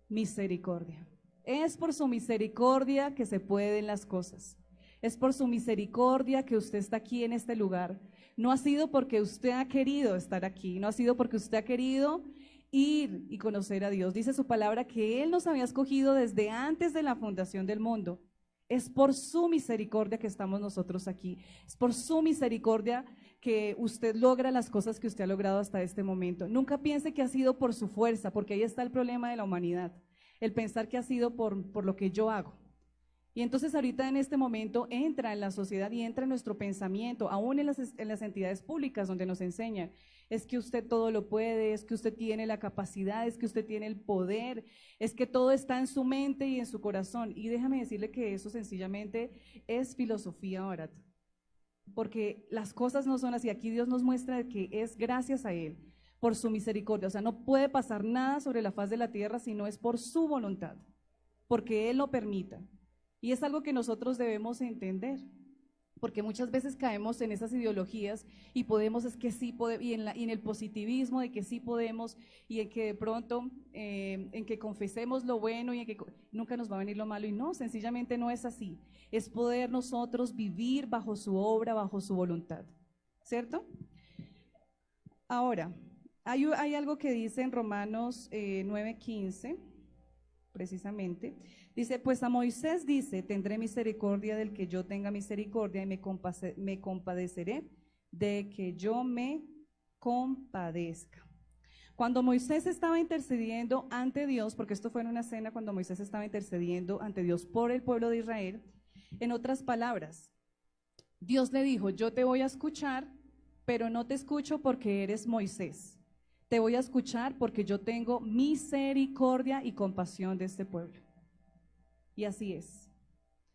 misericordia. Es por su misericordia que se pueden las cosas. Es por su misericordia que usted está aquí en este lugar. No ha sido porque usted ha querido estar aquí, no ha sido porque usted ha querido ir y conocer a Dios. Dice su palabra que Él nos había escogido desde antes de la fundación del mundo. Es por su misericordia que estamos nosotros aquí. Es por su misericordia que usted logra las cosas que usted ha logrado hasta este momento. Nunca piense que ha sido por su fuerza, porque ahí está el problema de la humanidad. El pensar que ha sido por lo que yo hago. Y entonces ahorita en este momento entra en la sociedad y entra en nuestro pensamiento, aún en las entidades públicas donde nos enseñan, es que usted todo lo puede, es que usted tiene la capacidad, es que usted tiene el poder, es que todo está en su mente y en su corazón. Y déjame decirle que eso sencillamente es filosofía barata, porque las cosas no son así. Aquí Dios nos muestra que es gracias a Él, por su misericordia. O sea, no puede pasar nada sobre la faz de la tierra si no es por su voluntad, porque Él lo permita. Y es algo que nosotros debemos entender, porque muchas veces caemos en esas ideologías y podemos, es que sí podemos, y en el positivismo de que sí podemos, y en que de pronto, en que confesemos lo bueno y en que nunca nos va a venir lo malo, y no, sencillamente no es así. Es poder nosotros vivir bajo su obra, bajo su voluntad, ¿cierto? Ahora, hay algo que dice en Romanos 9:15, precisamente. Dice: pues a Moisés dice, tendré misericordia del que yo tenga misericordia y me compadeceré de que yo me compadezca. Cuando Moisés estaba intercediendo ante Dios, porque esto fue en una cena cuando Moisés estaba intercediendo ante Dios por el pueblo de Israel, en otras palabras, Dios le dijo: yo te voy a escuchar, pero no te escucho porque eres Moisés. Te voy a escuchar porque yo tengo misericordia y compasión de este pueblo. Y así es.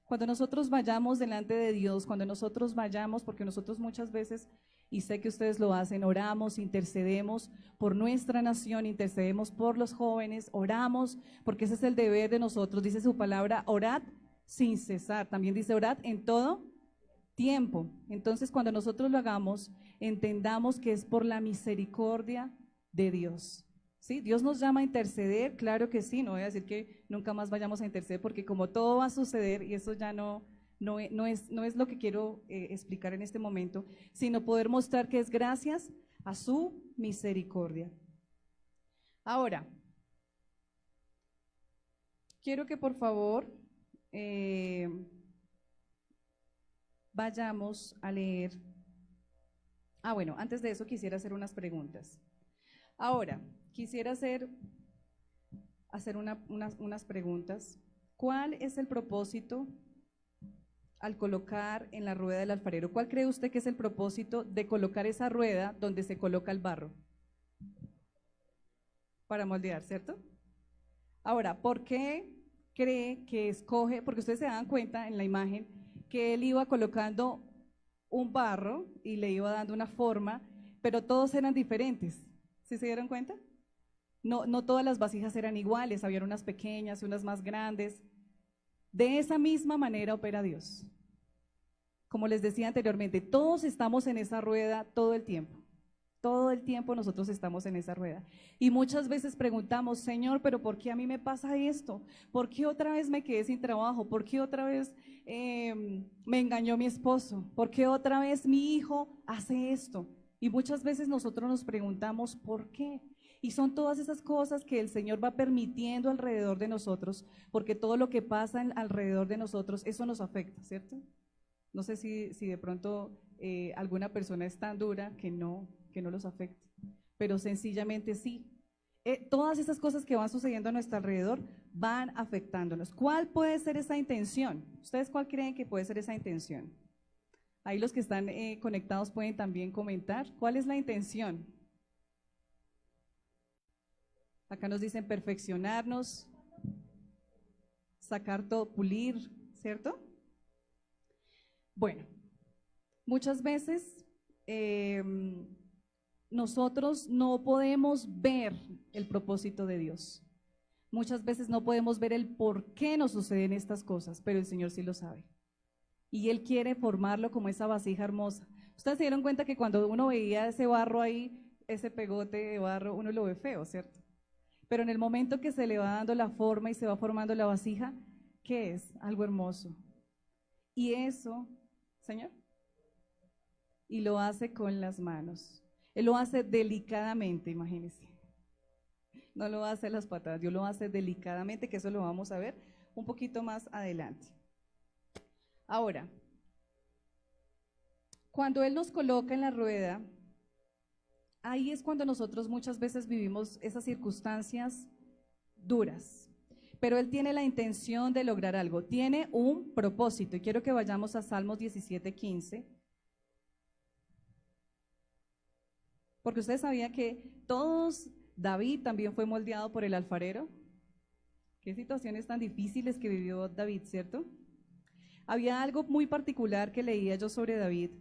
Cuando nosotros vayamos delante de Dios, cuando nosotros vayamos, porque nosotros muchas veces, y sé que ustedes lo hacen, oramos, intercedemos por nuestra nación, intercedemos por los jóvenes, oramos, porque ese es el deber de nosotros. Dice su palabra: orad sin cesar. También dice: orad en todo tiempo. Entonces, cuando nosotros lo hagamos, entendamos que es por la misericordia de Dios. ¿Sí? Dios nos llama a interceder, claro que sí. No voy a decir que nunca más vayamos a interceder, porque como todo va a suceder, y eso ya no es lo que quiero explicar en este momento, sino poder mostrar que es gracias a su misericordia. Ahora, quiero que por favor vayamos a leer. Bueno, antes de eso quisiera hacer unas preguntas. Ahora, quisiera hacer unas preguntas. ¿Cuál es el propósito al colocar en la rueda del alfarero? ¿Cuál cree usted que es el propósito de colocar esa rueda donde se coloca el barro? Para moldear, ¿cierto? Ahora, ¿por qué cree que escoge? Porque ustedes se dan cuenta en la imagen que él iba colocando un barro y le iba dando una forma, pero todos eran diferentes. ¿Sí se dieron cuenta? No todas las vasijas eran iguales, había unas pequeñas y unas más grandes. De esa misma manera opera Dios. Como les decía anteriormente, todos estamos en esa rueda todo el tiempo. Todo el tiempo nosotros estamos en esa rueda. Y muchas veces preguntamos, Señor, ¿pero por qué a mí me pasa esto? ¿Por qué otra vez me quedé sin trabajo? ¿Por qué otra vez me engañó mi esposo? ¿Por qué otra vez mi hijo hace esto? Y muchas veces nosotros nos preguntamos, ¿por qué? Y son todas esas cosas que el Señor va permitiendo alrededor de nosotros, porque todo lo que pasa alrededor de nosotros, eso nos afecta, ¿cierto? No sé si de pronto alguna persona es tan dura que no los afecte, pero sencillamente sí. Todas esas cosas que van sucediendo a nuestro alrededor van afectándonos. ¿Cuál puede ser esa intención? ¿Ustedes cuál creen que puede ser esa intención? Ahí los que están conectados pueden también comentar. ¿Cuál es la intención? Acá nos dicen perfeccionarnos, sacar todo, pulir, ¿cierto? Bueno, muchas veces nosotros no podemos ver el propósito de Dios. Muchas veces no podemos ver el por qué nos suceden estas cosas, pero el Señor sí lo sabe. Y Él quiere formarlo como esa vasija hermosa. Ustedes se dieron cuenta que cuando uno veía ese barro ahí, ese pegote de barro, uno lo ve feo, ¿cierto? Pero en el momento que se le va dando la forma y se va formando la vasija, ¿qué es? Algo hermoso. Y eso, Señor, y lo hace con las manos. Él lo hace delicadamente, imagínense. No lo hace a las patadas, Dios lo hace delicadamente, que eso lo vamos a ver un poquito más adelante. Ahora, cuando Él nos coloca en la rueda, ahí es cuando nosotros muchas veces vivimos esas circunstancias duras, pero Él tiene la intención de lograr algo, tiene un propósito, y quiero que vayamos a Salmos 17:15, porque ustedes sabían que David también fue moldeado por el alfarero. Qué situaciones tan difíciles que vivió David, ¿cierto? Había algo muy particular que leía yo sobre David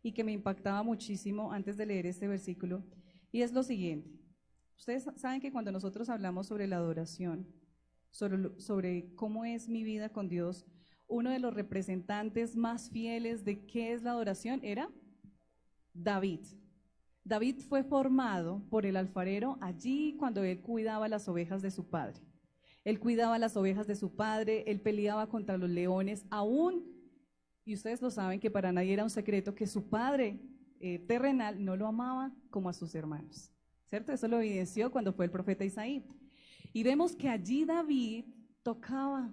y que me impactaba muchísimo antes de leer este versículo, y es lo siguiente. Ustedes saben que cuando nosotros hablamos sobre la adoración, sobre cómo es mi vida con Dios, uno de los representantes más fieles de qué es la adoración era David. David fue formado por el alfarero allí cuando él cuidaba las ovejas de su padre. Él cuidaba las ovejas de su padre, él peleaba contra los leones, aún, y ustedes lo saben que para nadie era un secreto, que su padre terrenal no lo amaba como a sus hermanos, ¿cierto? Eso lo evidenció cuando fue el profeta Isaí. Y vemos que allí David tocaba,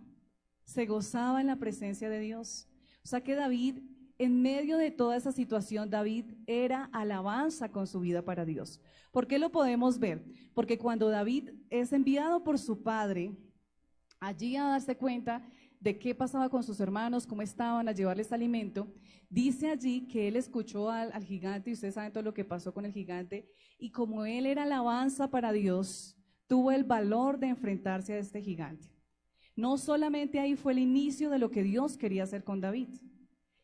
se gozaba en la presencia de Dios. O sea que David, en medio de toda esa situación, David era alabanza con su vida para Dios. ¿Por qué lo podemos ver? Porque cuando David es enviado por su padre allí a darse cuenta de qué pasaba con sus hermanos, cómo estaban, a llevarles alimento, dice allí que él escuchó al gigante, y ustedes saben todo lo que pasó con el gigante, y como él era alabanza para Dios, tuvo el valor de enfrentarse a este gigante. No solamente ahí fue el inicio de lo que Dios quería hacer con David,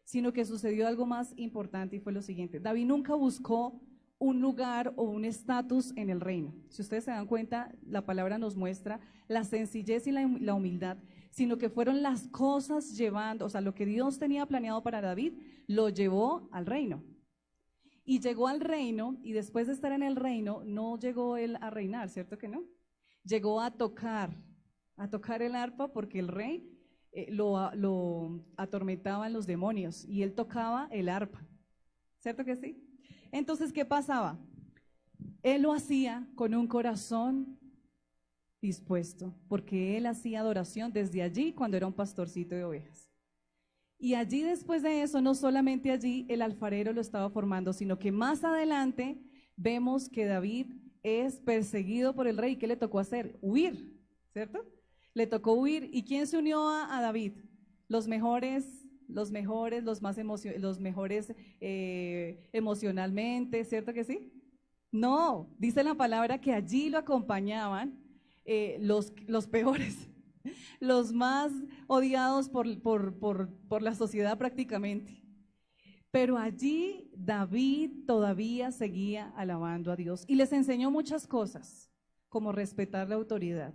sino que sucedió algo más importante, y fue lo siguiente: David nunca buscó un lugar o un estatus en el reino. Si ustedes se dan cuenta, la palabra nos muestra la sencillez y la humildad, sino que fueron las cosas llevando, o sea, lo que Dios tenía planeado para David, lo llevó al reino. Y llegó al reino, y después de estar en el reino, no llegó él a reinar, ¿cierto que no? Llegó a tocar el arpa, porque el rey lo atormentaban los demonios, y él tocaba el arpa, ¿cierto que sí? Entonces, ¿qué pasaba? Él lo hacía con un corazón dispuesto, porque él hacía adoración desde allí cuando era un pastorcito de ovejas. Y allí, después de eso, no solamente allí el alfarero lo estaba formando, sino que más adelante vemos que David es perseguido por el rey. ¿Qué le tocó hacer? Huir, ¿cierto? Le tocó huir. ¿Y quién se unió a David? Los mejores, los más emocionalmente, ¿cierto que sí? No, dice la palabra que allí lo acompañaban los peores, los más odiados por la sociedad prácticamente. Pero allí David todavía seguía alabando a Dios y les enseñó muchas cosas, como respetar la autoridad.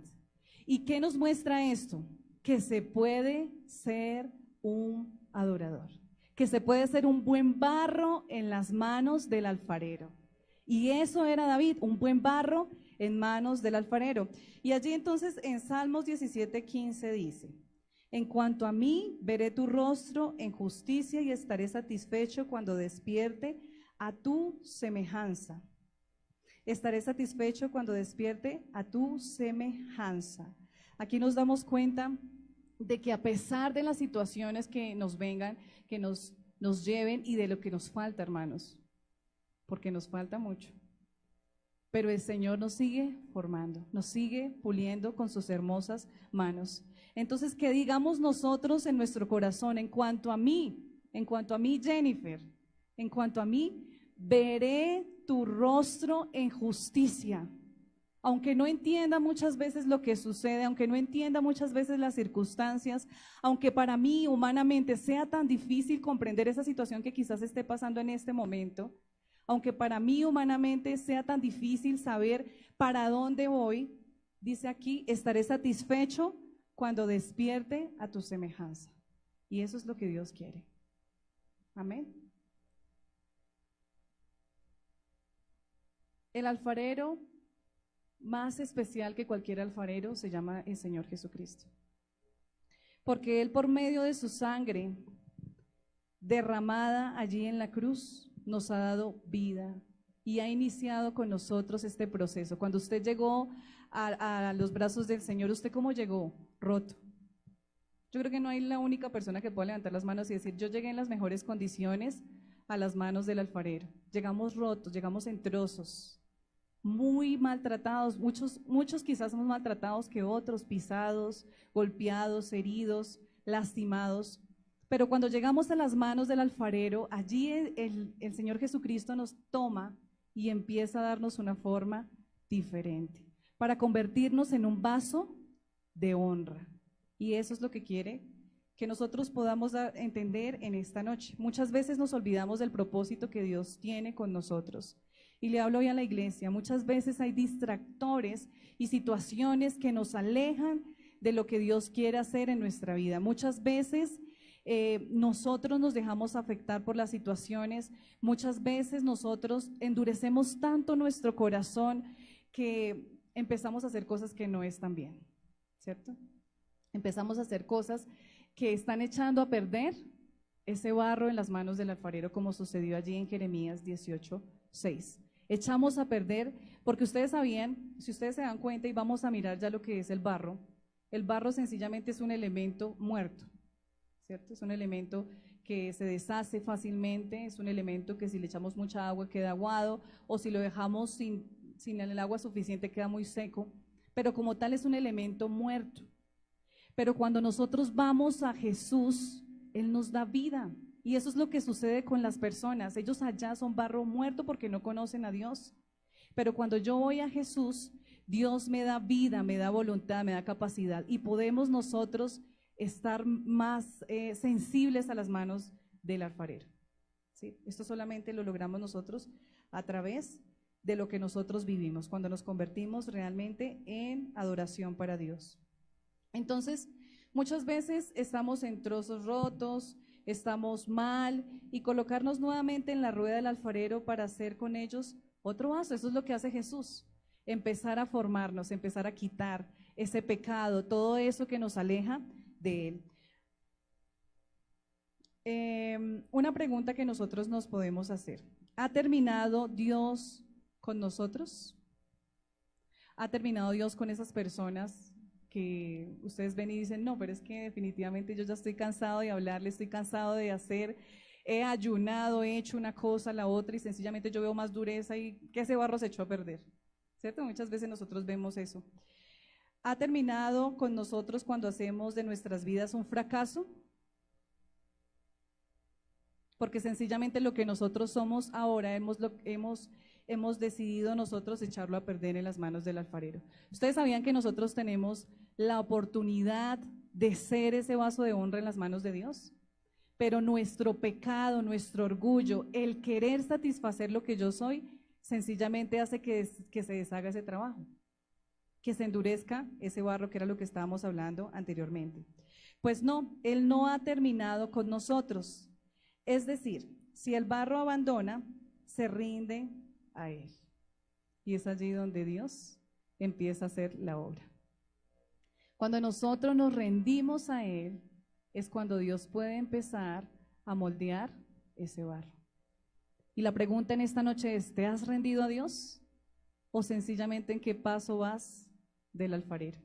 ¿Y qué nos muestra esto? Que se puede ser un adorador, que se puede ser un buen barro en las manos del alfarero. Y eso era David, un buen barro en manos del alfarero. Y allí entonces en Salmos 17:15 dice: en cuanto a mí, veré tu rostro en justicia y estaré satisfecho cuando despierte a tu semejanza. Estaré satisfecho cuando despierte a tu semejanza. Aquí nos damos cuenta de que a pesar de las situaciones que nos vengan, que nos lleven y de lo que nos falta, hermanos, porque nos falta mucho, pero el Señor nos sigue formando, nos sigue puliendo con sus hermosas manos. Entonces, que digamos nosotros en nuestro corazón, en cuanto a mí, Jennifer, en cuanto a mí, veré tu rostro en justicia. Aunque no entienda muchas veces lo que sucede, aunque no entienda muchas veces las circunstancias, aunque para mí humanamente sea tan difícil comprender esa situación que quizás esté pasando en este momento, aunque para mí humanamente sea tan difícil saber para dónde voy, dice aquí, estaré satisfecho cuando despierte a tu semejanza. Y eso es lo que Dios quiere. Amén. El alfarero más especial que cualquier alfarero se llama el Señor Jesucristo. Porque Él, por medio de su sangre derramada allí en la cruz, nos ha dado vida y ha iniciado con nosotros este proceso. Cuando usted llegó a los brazos del Señor, ¿usted cómo llegó? Roto. Yo creo que no hay la única persona que pueda levantar las manos y decir: yo llegué en las mejores condiciones a las manos del alfarero. Llegamos rotos, llegamos en trozos, muy maltratados, muchos quizás más maltratados que otros, pisados, golpeados, heridos, lastimados. Pero cuando llegamos a las manos del alfarero, allí el Señor Jesucristo nos toma y empieza a darnos una forma diferente, para convertirnos en un vaso de honra. Y eso es lo que quiere que nosotros podamos entender en esta noche. Muchas veces nos olvidamos del propósito que Dios tiene con nosotros. Y le hablo hoy a la iglesia, muchas veces hay distractores y situaciones que nos alejan de lo que Dios quiere hacer en nuestra vida. Muchas veces nosotros nos dejamos afectar por las situaciones, muchas veces nosotros endurecemos tanto nuestro corazón que empezamos a hacer cosas que no están bien, ¿cierto? Empezamos a hacer cosas que están echando a perder ese barro en las manos del alfarero, como sucedió allí en Jeremías 18:6. Echamos a perder, porque ustedes sabían, si ustedes se dan cuenta y vamos a mirar ya lo que es el barro sencillamente es un elemento muerto, ¿cierto? Es un elemento que se deshace fácilmente, es un elemento que si le echamos mucha agua queda aguado, o si lo dejamos sin el agua suficiente queda muy seco, pero como tal es un elemento muerto. Pero cuando nosotros vamos a Jesús, Él nos da vida. Y eso es lo que sucede con las personas. Ellos allá son barro muerto porque no conocen a Dios. Pero cuando yo voy a Jesús, Dios me da vida, me da voluntad, me da capacidad. Y podemos nosotros estar más sensibles a las manos del alfarero, ¿sí? Esto solamente lo logramos nosotros a través de lo que nosotros vivimos, cuando nos convertimos realmente en adoración para Dios. Entonces, muchas veces estamos en trozos rotos, estamos mal, y colocarnos nuevamente en la rueda del alfarero para hacer con ellos otro vaso. Eso es lo que hace Jesús, empezar a formarnos, empezar a quitar ese pecado, todo eso que nos aleja de Él. Una pregunta que nosotros nos podemos hacer: ¿ha terminado Dios con nosotros? ¿Ha terminado Dios con esas personas que ustedes ven y dicen: no, pero es que definitivamente yo ya estoy cansado de hablarle, estoy cansado de hacer, he ayunado, he hecho una cosa, la otra, y sencillamente yo veo más dureza y que ese barro se echó a perder? ¿Cierto? Muchas veces nosotros vemos eso. ¿Ha terminado con nosotros cuando hacemos de nuestras vidas un fracaso? Porque sencillamente lo que nosotros somos ahora hemos decidido nosotros echarlo a perder en las manos del alfarero. ¿Ustedes sabían que nosotros tenemos la oportunidad de ser ese vaso de honra en las manos de Dios? pero nuestro pecado, nuestro orgullo, el querer satisfacer lo que yo soy, sencillamente hace que se deshaga ese trabajo, que se endurezca ese barro, que era lo que estábamos hablando anteriormente. Pues no, Él no ha terminado con nosotros. Es decir, si el barro abandona, se rinde a Él. Y es allí donde Dios empieza a hacer la obra. Cuando nosotros nos rendimos a Él, es cuando Dios puede empezar a moldear ese barro. Y la pregunta en esta noche es, ¿te has rendido a Dios? ¿O sencillamente en qué paso vas del alfarero?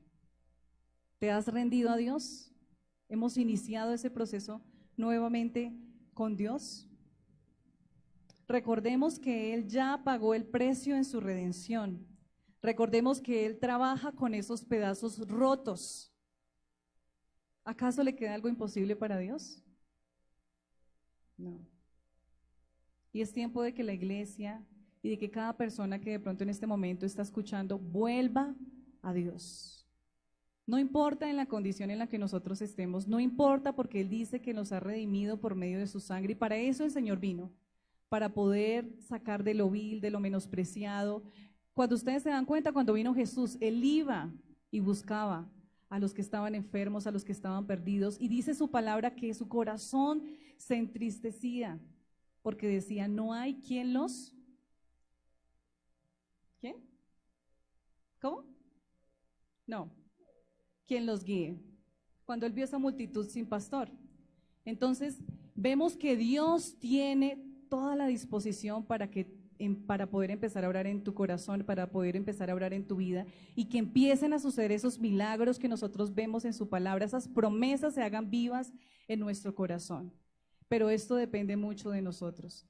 ¿Te has rendido a Dios? ¿Hemos iniciado ese proceso nuevamente con Dios? Recordemos que Él ya pagó el precio en su redención. Recordemos que Él trabaja con esos pedazos rotos. ¿Acaso le queda algo imposible para Dios? No. Y es tiempo de que la iglesia y de que cada persona que de pronto en este momento está escuchando vuelva a Dios. No importa en la condición en la que nosotros estemos, no importa, porque Él dice que nos ha redimido por medio de su sangre, y para eso el Señor vino, para poder sacar de lo vil, de lo menospreciado. Cuando ustedes se dan cuenta, cuando vino Jesús, Él iba y buscaba a los que estaban enfermos, a los que estaban perdidos, y dice su palabra que su corazón se entristecía, porque decía, no hay quien los... ¿Quién? ¿Cómo? No. Quien los guíe. Cuando Él vio esa multitud sin pastor. Entonces, vemos que Dios tiene toda la disposición para poder empezar a orar en tu corazón, para poder empezar a orar en tu vida, y que empiecen a suceder esos milagros que nosotros vemos en su palabra, esas promesas se hagan vivas en nuestro corazón. Pero esto depende mucho de nosotros.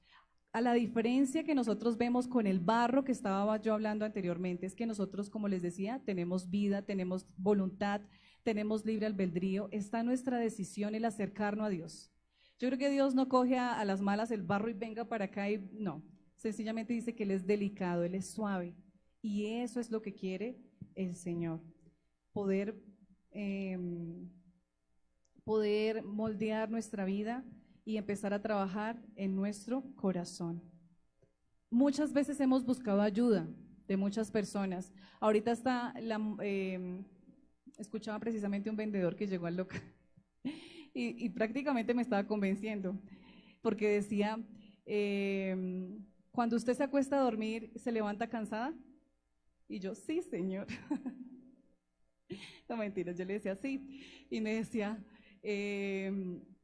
A la diferencia que nosotros vemos con el barro que estaba yo hablando anteriormente, es que nosotros, como les decía, tenemos vida, tenemos voluntad, tenemos libre albedrío. Está nuestra decisión el acercarnos a Dios. Yo creo que Dios no coge a las malas el barro y venga para acá, y no, sencillamente dice que Él es delicado, Él es suave, y eso es lo que quiere el Señor, poder moldear nuestra vida y empezar a trabajar en nuestro corazón. Muchas veces hemos buscado ayuda de muchas personas. Ahorita escuchaba precisamente un vendedor que llegó al local y prácticamente me estaba convenciendo, porque decía, cuando usted se acuesta a dormir, ¿se levanta cansada? Y yo, sí, señor. No, mentiras, yo le decía sí, y me decía,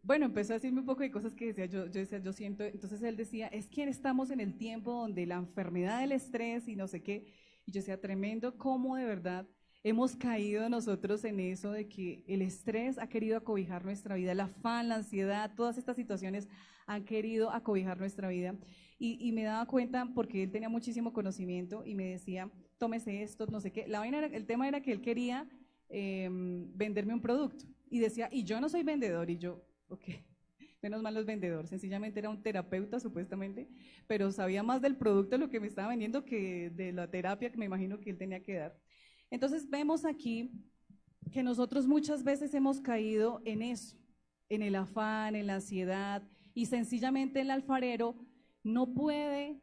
bueno, empezó a decirme un poco de cosas que decía, yo decía, yo siento. Entonces él decía, es que estamos en el tiempo donde la enfermedad del estrés y no sé qué, y yo decía, tremendo cómo de verdad hemos caído nosotros en eso de que el estrés ha querido acobijar nuestra vida, el afán, la ansiedad, todas estas situaciones han querido acobijar nuestra vida, y me daba cuenta porque él tenía muchísimo conocimiento y me decía, tómese esto, no sé qué. El tema era que él quería venderme un producto, y decía, y yo no soy vendedor, y yo, ok, menos mal los vendedores, sencillamente era un terapeuta supuestamente, pero sabía más del producto, lo que me estaba vendiendo, que de la terapia que me imagino que él tenía que dar. Entonces vemos aquí que nosotros muchas veces hemos caído en eso, en el afán, en la ansiedad, y sencillamente el alfarero no puede,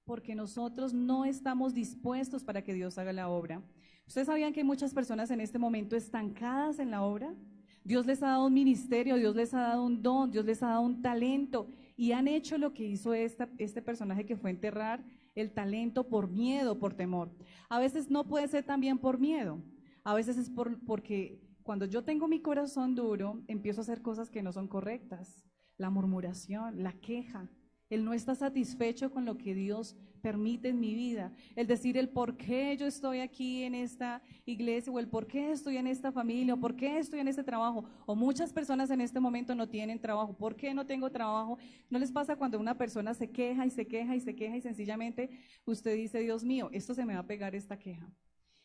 porque nosotros no estamos dispuestos para que Dios haga la obra. ¿Ustedes sabían que hay muchas personas en este momento estancadas en la obra? Dios les ha dado un ministerio, Dios les ha dado un don, Dios les ha dado un talento, y han hecho lo que hizo este personaje, que fue enterrar el talento por miedo, por temor. A veces no puede ser también por miedo, a veces es porque cuando yo tengo mi corazón duro, empiezo a hacer cosas que no son correctas, la murmuración, la queja, el no estar satisfecho con lo que Dios permite en mi vida, el decir el por qué yo estoy aquí en esta iglesia, o el por qué estoy en esta familia, o por qué estoy en este trabajo, o muchas personas en este momento no tienen trabajo. ¿Por qué no tengo trabajo? ¿No les pasa cuando una persona se queja y se queja y se queja y sencillamente usted dice, Dios mío, esto se me va a pegar esta queja?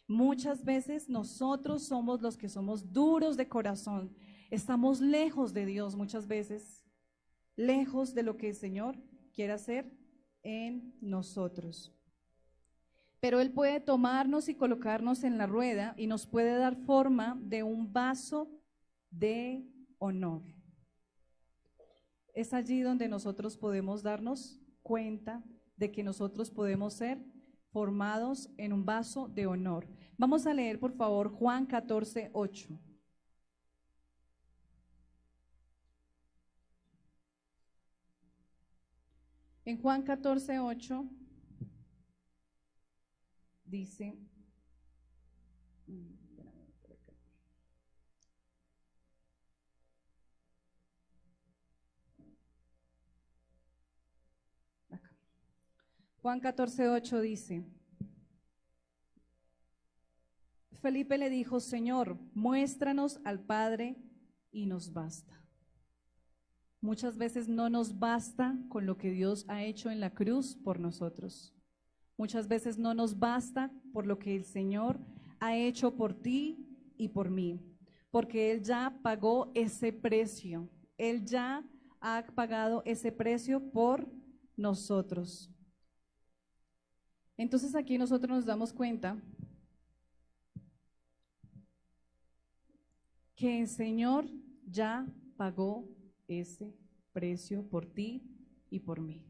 Muchas veces nosotros somos los que somos duros de corazón, estamos lejos de Dios muchas veces, lejos de lo que el Señor quiere hacer en nosotros. Pero Él puede tomarnos y colocarnos en la rueda y nos puede dar forma de un vaso de honor. es allí donde nosotros podemos darnos cuenta de que nosotros podemos ser formados en un vaso de honor. Vamos a leer, por favor, Juan 14:8. En Juan 14:8 dice, Juan 14:8 dice, Felipe le dijo, Señor, muéstranos al Padre y nos basta. Muchas veces no nos basta con lo que Dios ha hecho en la cruz por nosotros. Muchas veces no nos basta por lo que el Señor ha hecho por ti y por mí, porque Él ya pagó ese precio. Él ya ha pagado ese precio por nosotros. Entonces aquí nosotros nos damos cuenta que el Señor ya pagó ese precio por ti y por mí.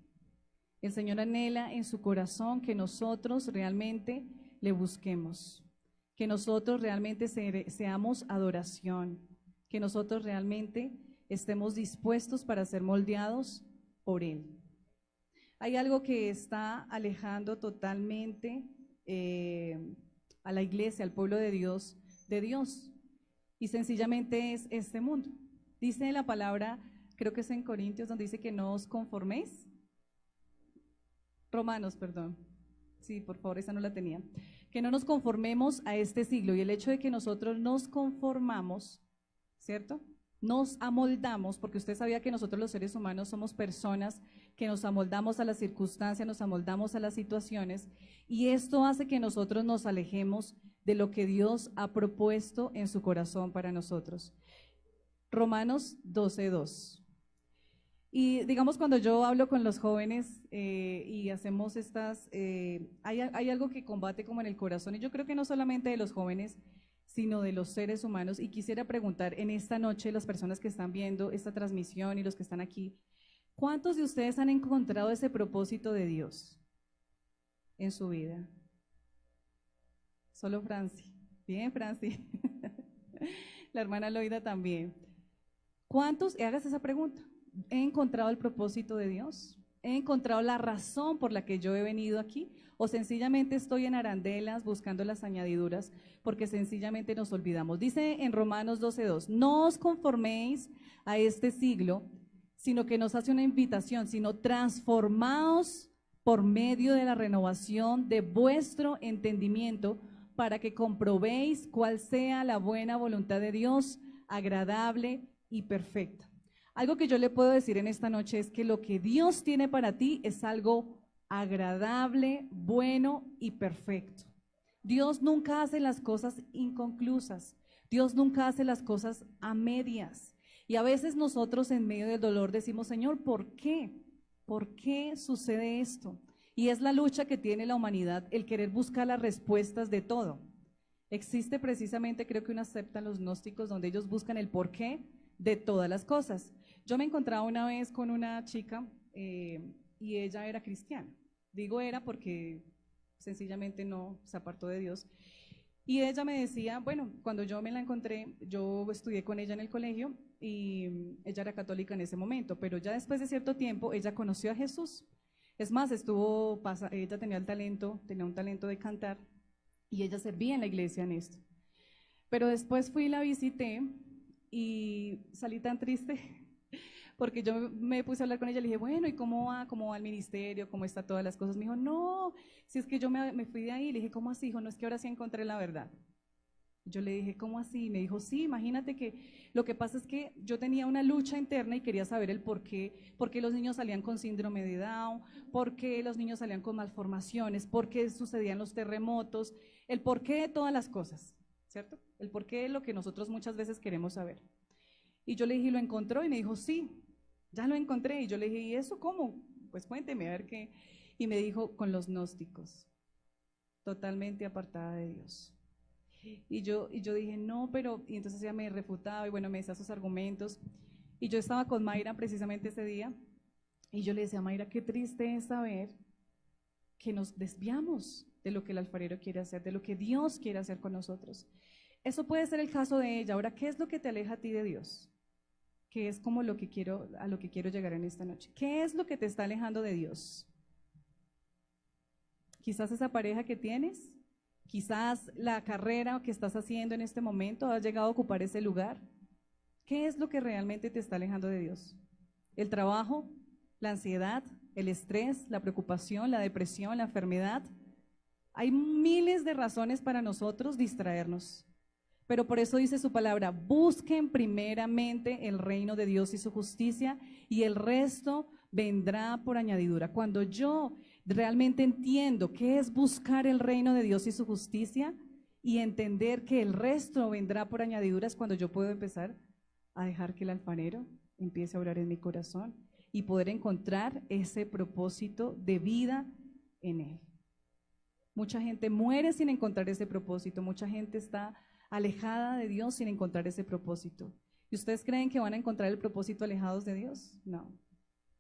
El Señor anhela en su corazón que nosotros realmente le busquemos, que nosotros realmente seamos adoración, que nosotros realmente estemos dispuestos para ser moldeados por Él. Hay algo que está alejando totalmente a la iglesia, al pueblo de Dios, y sencillamente es este mundo. Dice la palabra, creo que es en Corintios, donde dice que no os conforméis. Romanos, perdón. Sí, por favor, esa no la tenía. Que no nos conformemos a este siglo, y el hecho de que nosotros nos conformamos, ¿cierto? Nos amoldamos, porque usted sabía que nosotros los seres humanos somos personas que nos amoldamos a las circunstancias, nos amoldamos a las situaciones, y esto hace que nosotros nos alejemos de lo que Dios ha propuesto en su corazón para nosotros. Romanos 12:2. Y digamos, cuando yo hablo con los jóvenes y hacemos estas, hay algo que combate como en el corazón, y yo creo que no solamente de los jóvenes, sino de los seres humanos. Y quisiera preguntar en esta noche, las personas que están viendo esta transmisión y los que están aquí, ¿cuántos de ustedes han encontrado ese propósito de Dios en su vida? Solo Franci. Bien, Franci. La hermana Loida también. ¿Cuántos? Hagas esa pregunta. ¿He encontrado el propósito de Dios? ¿He encontrado la razón por la que yo he venido aquí? ¿O sencillamente estoy en arandelas buscando las añadiduras porque sencillamente nos olvidamos? Dice en Romanos 12:2, no os conforméis a este siglo, sino que nos hace una invitación, sino transformaos por medio de la renovación de vuestro entendimiento para que comprobéis cuál sea la buena voluntad de Dios, agradable y perfecta. Algo que yo le puedo decir en esta noche es que lo que Dios tiene para ti es algo agradable, bueno y perfecto. Dios nunca hace las cosas inconclusas. Dios nunca hace las cosas a medias. Y a veces nosotros en medio del dolor decimos, Señor, ¿por qué? ¿Por qué sucede esto? Y es la lucha que tiene la humanidad, el querer buscar las respuestas de todo. Existe precisamente, creo que una secta, los gnósticos, donde ellos buscan el porqué de todas las cosas. Yo me encontraba una vez con una chica y ella era cristiana. Digo era porque sencillamente no se apartó de Dios. Y ella me decía, bueno, cuando yo me la encontré, yo estudié con ella en el colegio y ella era católica en ese momento, pero ya después de cierto tiempo ella conoció a Jesús. Es más, ella tenía un talento de cantar y ella servía en la iglesia en esto. Pero después fui y la visité y salí tan triste porque yo me puse a hablar con ella, le dije, bueno, ¿y cómo va el ministerio? ¿Cómo están todas las cosas? Me dijo, no, si es que yo me fui de ahí. Le dije, ¿cómo así? Dijo, no, es que ahora sí encontré la verdad. Yo le dije, ¿cómo así? Me dijo, sí, imagínate que lo que pasa es que yo tenía una lucha interna y quería saber el por qué los niños salían con síndrome de Down, por qué los niños salían con malformaciones, por qué sucedían los terremotos, el por qué de todas las cosas, ¿cierto? El por qué es lo que nosotros muchas veces queremos saber. Y yo le dije, ¿lo encontró? Y me dijo, sí, ya lo encontré. Y yo le dije, ¿y eso cómo? Pues cuénteme, a ver qué. Y me dijo, con los gnósticos, totalmente apartada de Dios. Y yo dije, no, pero, y entonces ella me refutaba y bueno, me decía sus argumentos. Y yo estaba con Mayra precisamente ese día, y yo le decía a Mayra, qué triste es saber que nos desviamos de lo que el alfarero quiere hacer, de lo que Dios quiere hacer con nosotros. Eso puede ser el caso de ella. Ahora, ¿qué es lo que te aleja a ti de Dios? Que es como a lo que quiero llegar en esta noche. ¿Qué es lo que te está alejando de Dios? Quizás esa pareja que tienes, quizás la carrera que estás haciendo en este momento, has llegado a ocupar ese lugar. ¿Qué es lo que realmente te está alejando de Dios? ¿El trabajo? ¿La ansiedad? ¿El estrés? ¿La preocupación? ¿La depresión? ¿La enfermedad? Hay miles de razones para nosotros distraernos. Pero por eso dice su palabra, busquen primeramente el reino de Dios y su justicia, y el resto vendrá por añadidura. Cuando yo realmente entiendo qué es buscar el reino de Dios y su justicia, y entender que el resto vendrá por añadidura, es cuando yo puedo empezar a dejar que el alfarero empiece a obrar en mi corazón y poder encontrar ese propósito de vida en él. Mucha gente muere sin encontrar ese propósito, mucha gente está alejada de Dios sin encontrar ese propósito. ¿Y ustedes creen que van a encontrar el propósito alejados de Dios? No,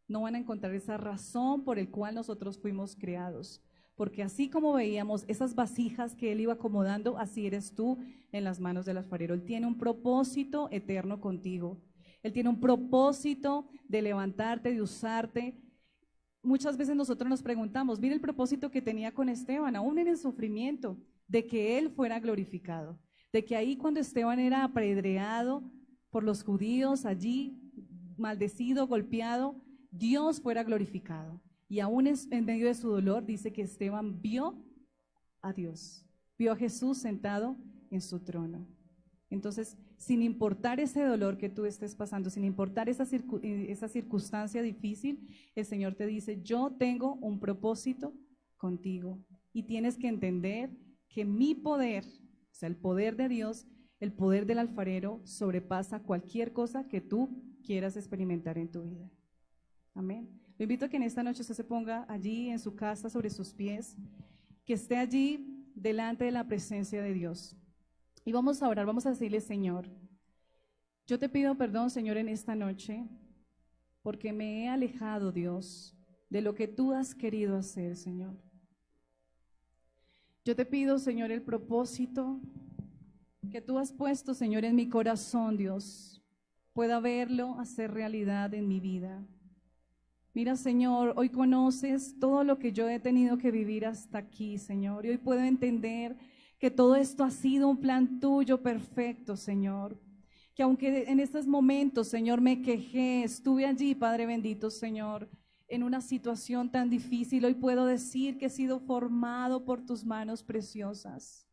no van a encontrar esa razón por el cual nosotros fuimos creados, porque así como veíamos esas vasijas que Él iba acomodando, así eres tú en las manos del alfarero. Él tiene un propósito eterno contigo, Él tiene un propósito de levantarte, de usarte. Muchas veces nosotros nos preguntamos, mira el propósito que tenía con Esteban, aún en el sufrimiento, de que Él fuera glorificado. De que ahí cuando Esteban era apedreado por los judíos, allí maldecido, golpeado, Dios fuera glorificado. Y aún en medio de su dolor dice que Esteban vio a Dios, vio a Jesús sentado en su trono. Entonces, sin importar ese dolor que tú estés pasando, sin importar esa circunstancia difícil, el Señor te dice, yo tengo un propósito contigo y tienes que entender que mi poder, o sea, el poder de Dios, el poder del alfarero sobrepasa cualquier cosa que tú quieras experimentar en tu vida. Amén. Lo invito a que en esta noche usted se ponga allí en su casa sobre sus pies, que esté allí delante de la presencia de Dios. Y vamos a orar, vamos a decirle, Señor, yo te pido perdón, Señor, en esta noche, porque me he alejado, Dios, de lo que tú has querido hacer, Señor. Yo te pido, Señor, el propósito que tú has puesto, Señor, en mi corazón, Dios, pueda verlo hacer realidad en mi vida. Mira, Señor, hoy conoces todo lo que yo he tenido que vivir hasta aquí, Señor, y hoy puedo entender que todo esto ha sido un plan tuyo perfecto, Señor. Que aunque en estos momentos, Señor, me quejé, estuve allí, Padre bendito, Señor, en una situación tan difícil, hoy puedo decir que he sido formado por tus manos preciosas.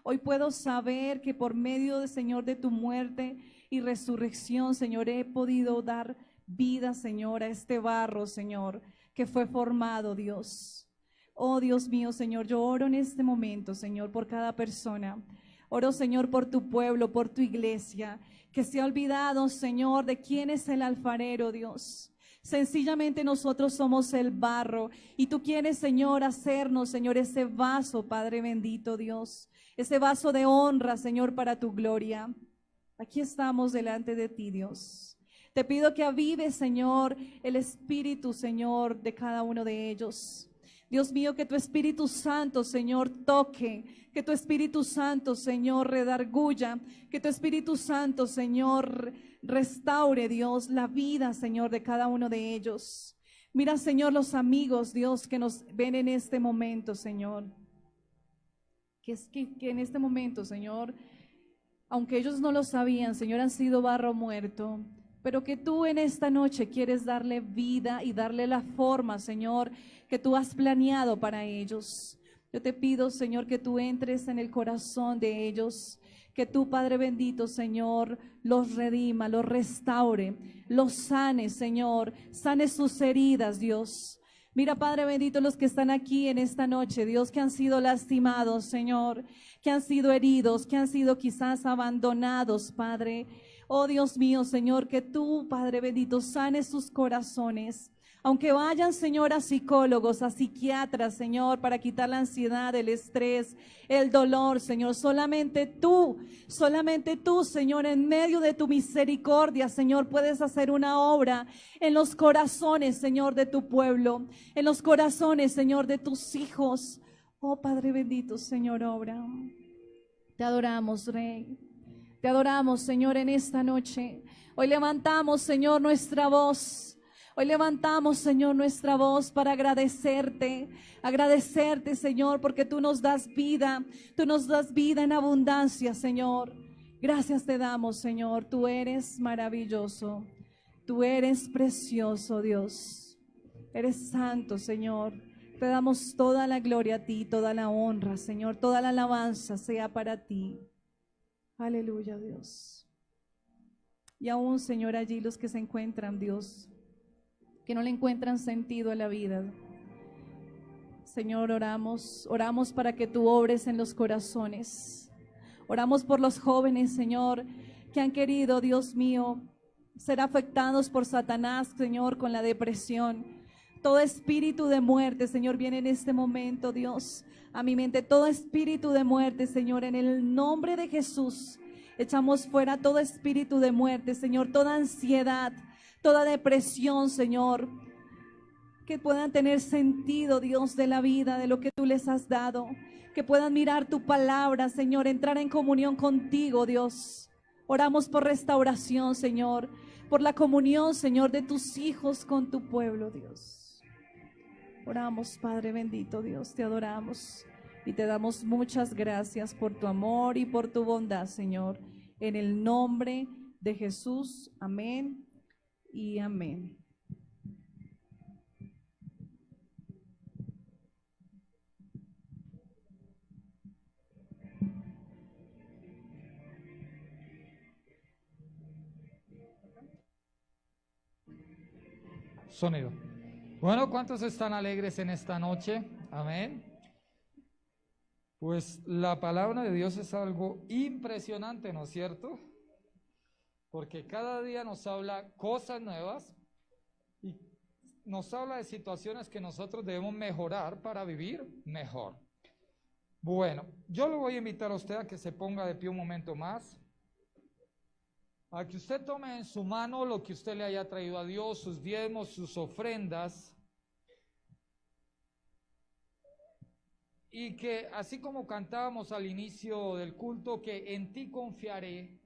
Hoy puedo saber que por medio, Señor, de tu muerte y resurrección, Señor, he podido dar vida, Señor, a este barro, Señor, que fue formado, Dios. Oh, Dios mío, Señor, yo oro en este momento, Señor, por cada persona. Oro, Señor, por tu pueblo, por tu iglesia, que se ha olvidado, Señor, de quién es el alfarero, Dios. Sencillamente nosotros somos el barro y tú quieres, Señor, hacernos, Señor, ese vaso, Padre bendito, Dios, ese vaso de honra, Señor, para tu gloria. Aquí estamos delante de ti, Dios. Te pido que avive, Señor, el espíritu, Señor, de cada uno de ellos. Dios mío, que tu Espíritu Santo, Señor, toque, que tu Espíritu Santo, Señor, redarguya, que tu Espíritu Santo, Señor, restaure, Dios, la vida, Señor, de cada uno de ellos. Mira, Señor, los amigos, Dios, que nos ven en este momento, Señor, que en este momento, Señor, aunque ellos no lo sabían, Señor, han sido barro muerto, pero que tú en esta noche quieres darle vida y darle la forma, Señor, que tú has planeado para ellos. Yo te pido, Señor, que tú entres en el corazón de ellos, que tú, Padre bendito, Señor, los redima, los restaure, los sane, Señor, sane sus heridas, Dios. Mira, Padre bendito, los que están aquí en esta noche, Dios, que han sido lastimados, Señor, que han sido heridos, que han sido quizás abandonados, Padre. Oh Dios mío, Señor, que tú, Padre bendito, sanes sus corazones. Aunque vayan, Señor, a psicólogos, a psiquiatras, Señor, para quitar la ansiedad, el estrés, el dolor, Señor, solamente tú, Señor, en medio de tu misericordia, Señor, puedes hacer una obra en los corazones, Señor, de tu pueblo, en los corazones, Señor, de tus hijos. Oh, Padre bendito, Señor, obra. Te adoramos, Rey. Te adoramos, Señor, en esta noche. Hoy levantamos, Señor, nuestra voz. Hoy levantamos, Señor, nuestra voz para agradecerte, Señor, porque tú nos das vida en abundancia, Señor. Gracias te damos, Señor, tú eres maravilloso, tú eres precioso, Dios. Eres santo, Señor. Te damos toda la gloria a ti, toda la honra, Señor, toda la alabanza sea para ti. Aleluya, Dios. Y aún, Señor, allí los que se encuentran, Dios, que no le encuentran sentido a la vida. Señor, oramos para que tú obres en los corazones. Oramos por los jóvenes, Señor, que han querido, Dios mío, ser afectados por Satanás, Señor, con la depresión. Todo espíritu de muerte, Señor, viene en este momento, Dios, a mi mente. Todo espíritu de muerte, Señor, en el nombre de Jesús, echamos fuera todo espíritu de muerte, Señor, toda ansiedad, toda depresión, Señor, que puedan tener sentido, Dios, de la vida, de lo que tú les has dado, que puedan mirar tu palabra, Señor, entrar en comunión contigo, Dios. Oramos por restauración, Señor, por la comunión, Señor, de tus hijos con tu pueblo, Dios. Oramos, Padre bendito, Dios, te adoramos y te damos muchas gracias por tu amor y por tu bondad, Señor, en el nombre de Jesús. Amén y amén. Sonido. Bueno, ¿cuántos están alegres en esta noche? Amén. Pues la palabra de Dios es algo impresionante, ¿no es cierto? Porque cada día nos habla cosas nuevas y nos habla de situaciones que nosotros debemos mejorar para vivir mejor. Bueno, yo lo voy a invitar a usted a que se ponga de pie un momento más, a que usted tome en su mano lo que usted le haya traído a Dios, sus diezmos, sus ofrendas, y que así como cantábamos al inicio del culto, que en ti confiaré,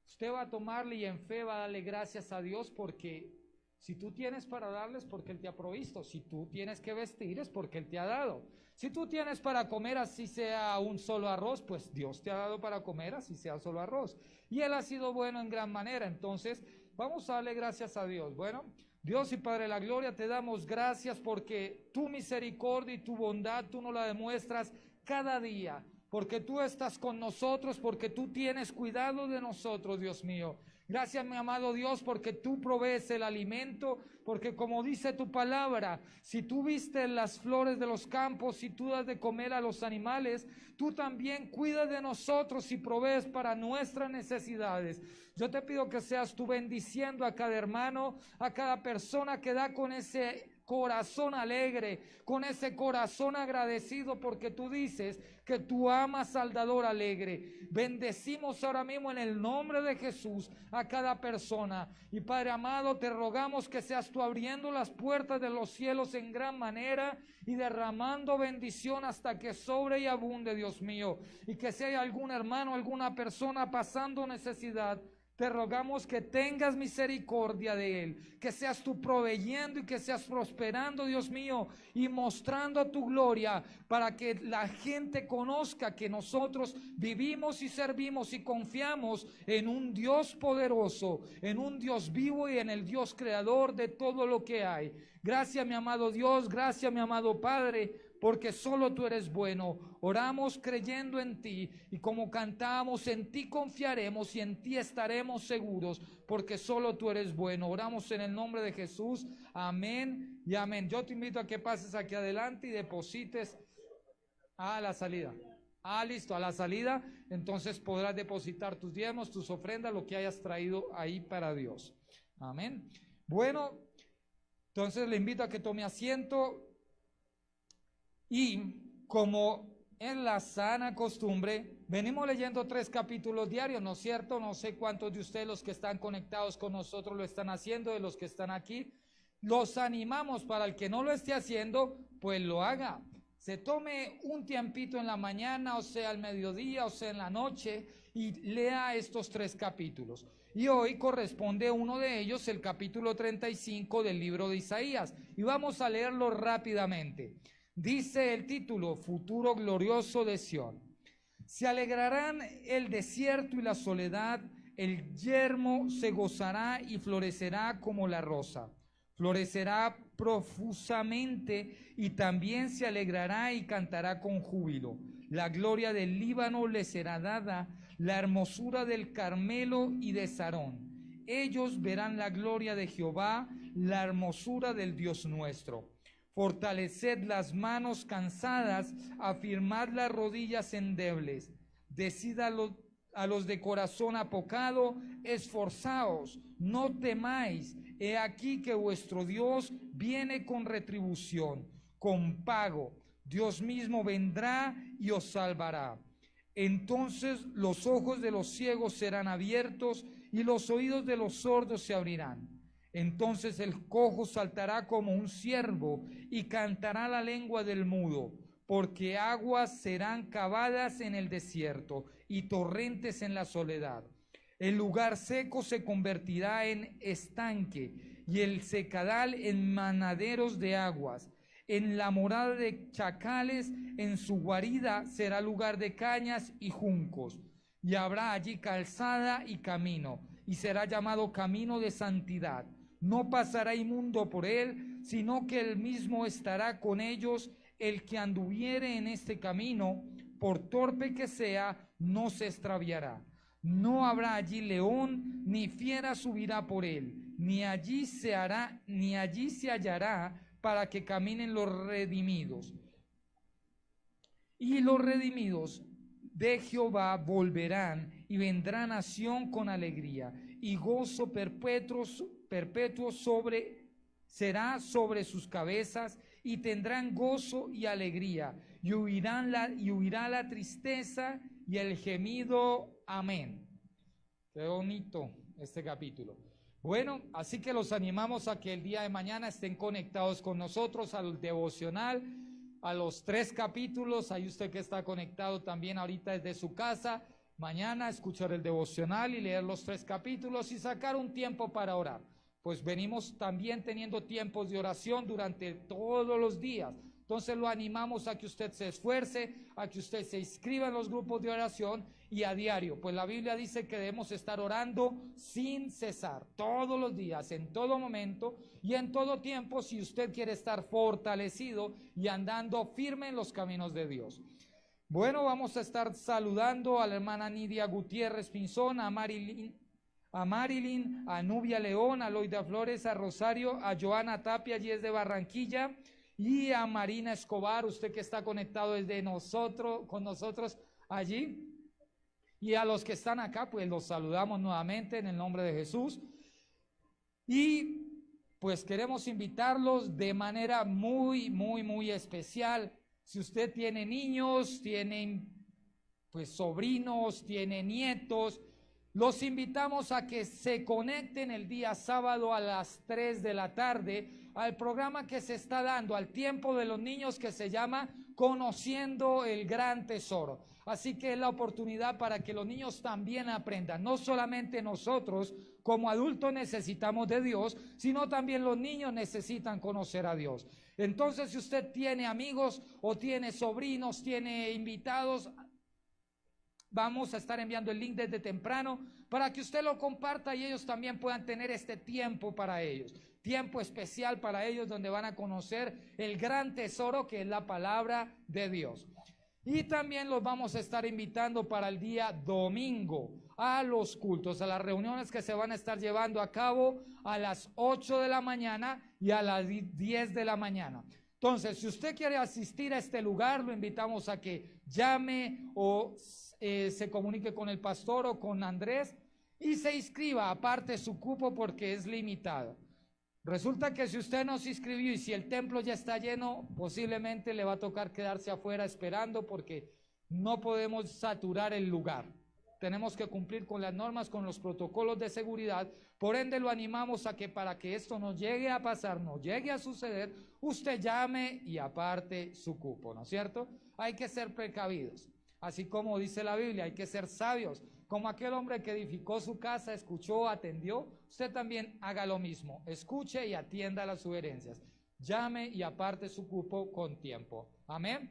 usted va a tomarle y en fe va a darle gracias a Dios, porque si tú tienes para darles, porque Él te ha provisto. Si tú tienes que vestir, es porque Él te ha dado. Si tú tienes para comer, así sea un solo arroz, pues Dios te ha dado para comer, así sea solo arroz. Y Él ha sido bueno en gran manera. Entonces, vamos a darle gracias a Dios. Bueno, Dios y Padre de la gloria, te damos gracias porque tu misericordia y tu bondad, tú nos la demuestras cada día. Porque tú estás con nosotros, porque tú tienes cuidado de nosotros, Dios mío. Gracias, mi amado Dios, porque tú provees el alimento, porque como dice tu palabra, si tú vistes las flores de los campos, si tú das de comer a los animales, tú también cuidas de nosotros y provees para nuestras necesidades. Yo te pido que seas tú bendiciendo a cada hermano, a cada persona que da con ese corazón alegre, con ese corazón agradecido, porque tú dices que tú amas al dador alegre. Bendecimos ahora mismo en el nombre de Jesús a cada persona. Y Padre amado, te rogamos que seas tú abriendo las puertas de los cielos en gran manera y derramando bendición hasta que sobre y abunde, Dios mío. Y que si hay algún hermano, alguna persona pasando necesidad, te rogamos que tengas misericordia de él, que seas tú proveyendo y que seas prosperando, Dios mío, y mostrando tu gloria para que la gente conozca que nosotros vivimos y servimos y confiamos en un Dios poderoso, en un Dios vivo y en el Dios creador de todo lo que hay. Gracias, mi amado Dios, gracias, mi amado Padre, porque solo tú eres bueno. Oramos creyendo en ti y como cantamos, en ti confiaremos y en ti estaremos seguros, porque solo tú eres bueno. Oramos en el nombre de Jesús. Amén y amén. Yo te invito a que pases aquí adelante y deposites a la salida. Listo, a la salida. Entonces podrás depositar tus diezmos, tus ofrendas, lo que hayas traído ahí para Dios. Amén. Bueno, Entonces le invito a que tome asiento y como en la sana costumbre, venimos leyendo 3 capítulos diarios, ¿no es cierto? No sé cuántos de ustedes, los que están conectados con nosotros, lo están haciendo, de los que están aquí. Los animamos para el que no lo esté haciendo, pues lo haga. Se tome un tiempito en la mañana, o sea al mediodía, o sea en la noche, y lea estos 3 capítulos. Y hoy corresponde uno de ellos, el capítulo 35 del libro de Isaías. Y vamos a leerlo rápidamente. Dice el título, Futuro glorioso de Sión. Se alegrarán el desierto y la soledad, el yermo se gozará y florecerá como la rosa. Florecerá profusamente y también se alegrará y cantará con júbilo. La gloria del Líbano le será dada, la hermosura del Carmelo y de Sarón. Ellos verán la gloria de Jehová, la hermosura del Dios nuestro. Fortaleced las manos cansadas, afirmad las rodillas endebles. Decid a los de corazón apocado, esforzaos, no temáis. He aquí que vuestro Dios viene con retribución, con pago. Dios mismo vendrá y os salvará. Entonces los ojos de los ciegos serán abiertos y los oídos de los sordos se abrirán. Entonces el cojo saltará como un ciervo y cantará la lengua del mudo, porque aguas serán cavadas en el desierto y torrentes en la soledad. El lugar seco se convertirá en estanque y el secadal en manaderos de aguas. En la morada de chacales, en su guarida será lugar de cañas y juncos. Y habrá allí calzada y camino, y será llamado camino de santidad. No pasará inmundo por él, sino que él mismo estará con ellos. El que anduviere en este camino, por torpe que sea, no se extraviará. No habrá allí león, ni fiera subirá por él, ni allí se hallará para que caminen los redimidos. Y los redimidos de Jehová volverán y vendrá nación con alegría, y gozo perpetuo será sobre sus cabezas, y tendrán gozo y alegría, y huirá la tristeza y el gemido. Amén. Qué bonito este capítulo. Bueno, así que los animamos a que el día de mañana estén conectados con nosotros al devocional, a los 3 capítulos. Ahí usted que está conectado también ahorita desde su casa, mañana escuchar el devocional y leer los 3 capítulos y sacar un tiempo para orar. Pues venimos también teniendo tiempos de oración durante todos los días. Entonces lo animamos a que usted se esfuerce, a que usted se inscriba en los grupos de oración y a diario. Pues la Biblia dice que debemos estar orando sin cesar, todos los días, en todo momento y en todo tiempo, si usted quiere estar fortalecido y andando firme en los caminos de Dios. Bueno, vamos a estar saludando a la hermana Nidia Gutiérrez Pinzón, a Marilyn, a Nubia León, a Loida Flores, a Rosario, a Joana Tapia, allí es de Barranquilla, y a Marina Escobar, usted que está conectado desde con nosotros allí. Y a los que están acá, pues los saludamos nuevamente en el nombre de Jesús. Y pues queremos invitarlos de manera muy especial. Si usted tiene niños, tiene pues sobrinos, tiene nietos, los invitamos a que se conecten el día sábado a las 3 de la tarde al programa que se está dando al tiempo de los niños, que se llama Conociendo el Gran Tesoro. Así que es la oportunidad para que los niños también aprendan. No solamente nosotros como adultos necesitamos de Dios, sino también los niños necesitan conocer a Dios. Entonces, si usted tiene amigos o tiene sobrinos, tiene invitados, vamos a estar enviando el link desde temprano para que usted lo comparta y ellos también puedan tener este tiempo para ellos. Tiempo especial para ellos donde van a conocer el gran tesoro que es la palabra de Dios. Y también los vamos a estar invitando para el día domingo a los cultos, a las reuniones que se van a estar llevando a cabo a las 8 de la mañana y a las 10 de la mañana. Entonces, si usted quiere asistir a este lugar, lo invitamos a que llame o se comunique con el pastor o con Andrés y se inscriba, aparte su cupo porque es limitado. Resulta que si usted no se inscribió y si el templo ya está lleno, posiblemente le va a tocar quedarse afuera esperando porque no podemos saturar el lugar. Tenemos que cumplir con las normas, con los protocolos de seguridad. Por ende, lo animamos a que para que esto no llegue a pasar, no llegue a suceder, usted llame y aparte su cupo, ¿no es cierto? Hay que ser precavidos. Así como dice la Biblia, hay que ser sabios. Como aquel hombre que edificó su casa, escuchó, atendió, usted también haga lo mismo. Escuche y atienda las sugerencias. Llame y aparte su cupo con tiempo. Amén.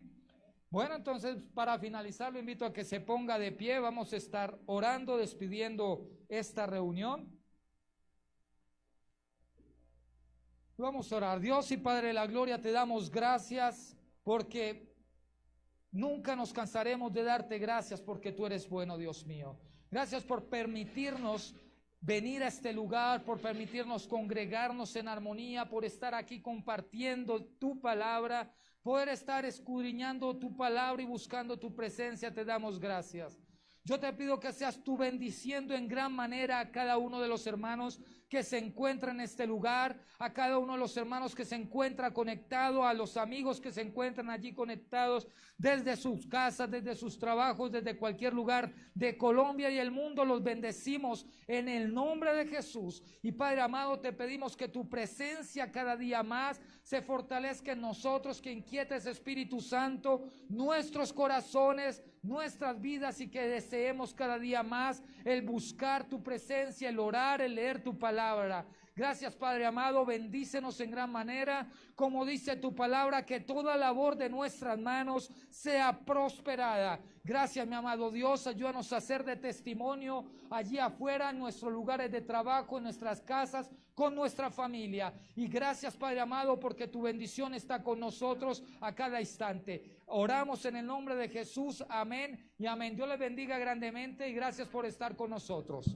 Bueno, entonces para finalizar lo invito a que se ponga de pie. Vamos a estar orando, despidiendo esta reunión. Vamos a orar. Dios y Padre de la Gloria, te damos gracias porque nunca nos cansaremos de darte gracias porque tú eres bueno, Dios mío. Gracias por permitirnos venir a este lugar, por permitirnos congregarnos en armonía, por estar aquí compartiendo tu palabra, poder estar escudriñando tu palabra y buscando tu presencia. Te damos gracias. Yo te pido que seas tú bendiciendo en gran manera a cada uno de los hermanos que se encuentran en este lugar, a cada uno de los hermanos que se encuentra conectado, a los amigos que se encuentran allí conectados desde sus casas, desde sus trabajos, desde cualquier lugar de Colombia y el mundo. Los bendecimos en el nombre de Jesús. Y Padre amado, te pedimos que tu presencia cada día más se fortalezca en nosotros, que inquietes, Espíritu Santo, nuestros corazones, nuestras vidas, y que deseemos cada día más el buscar tu presencia, el orar, el leer tu palabra. Gracias, Padre amado, bendícenos en gran manera, como dice tu palabra, que toda labor de nuestras manos sea prosperada. Gracias, mi amado Dios, ayúdanos a ser de testimonio allí afuera, en nuestros lugares de trabajo, en nuestras casas, con nuestra familia. Y gracias, Padre amado, porque tu bendición está con nosotros a cada instante. Oramos en el nombre de Jesús, amén y amén. Dios les bendiga grandemente y gracias por estar con nosotros.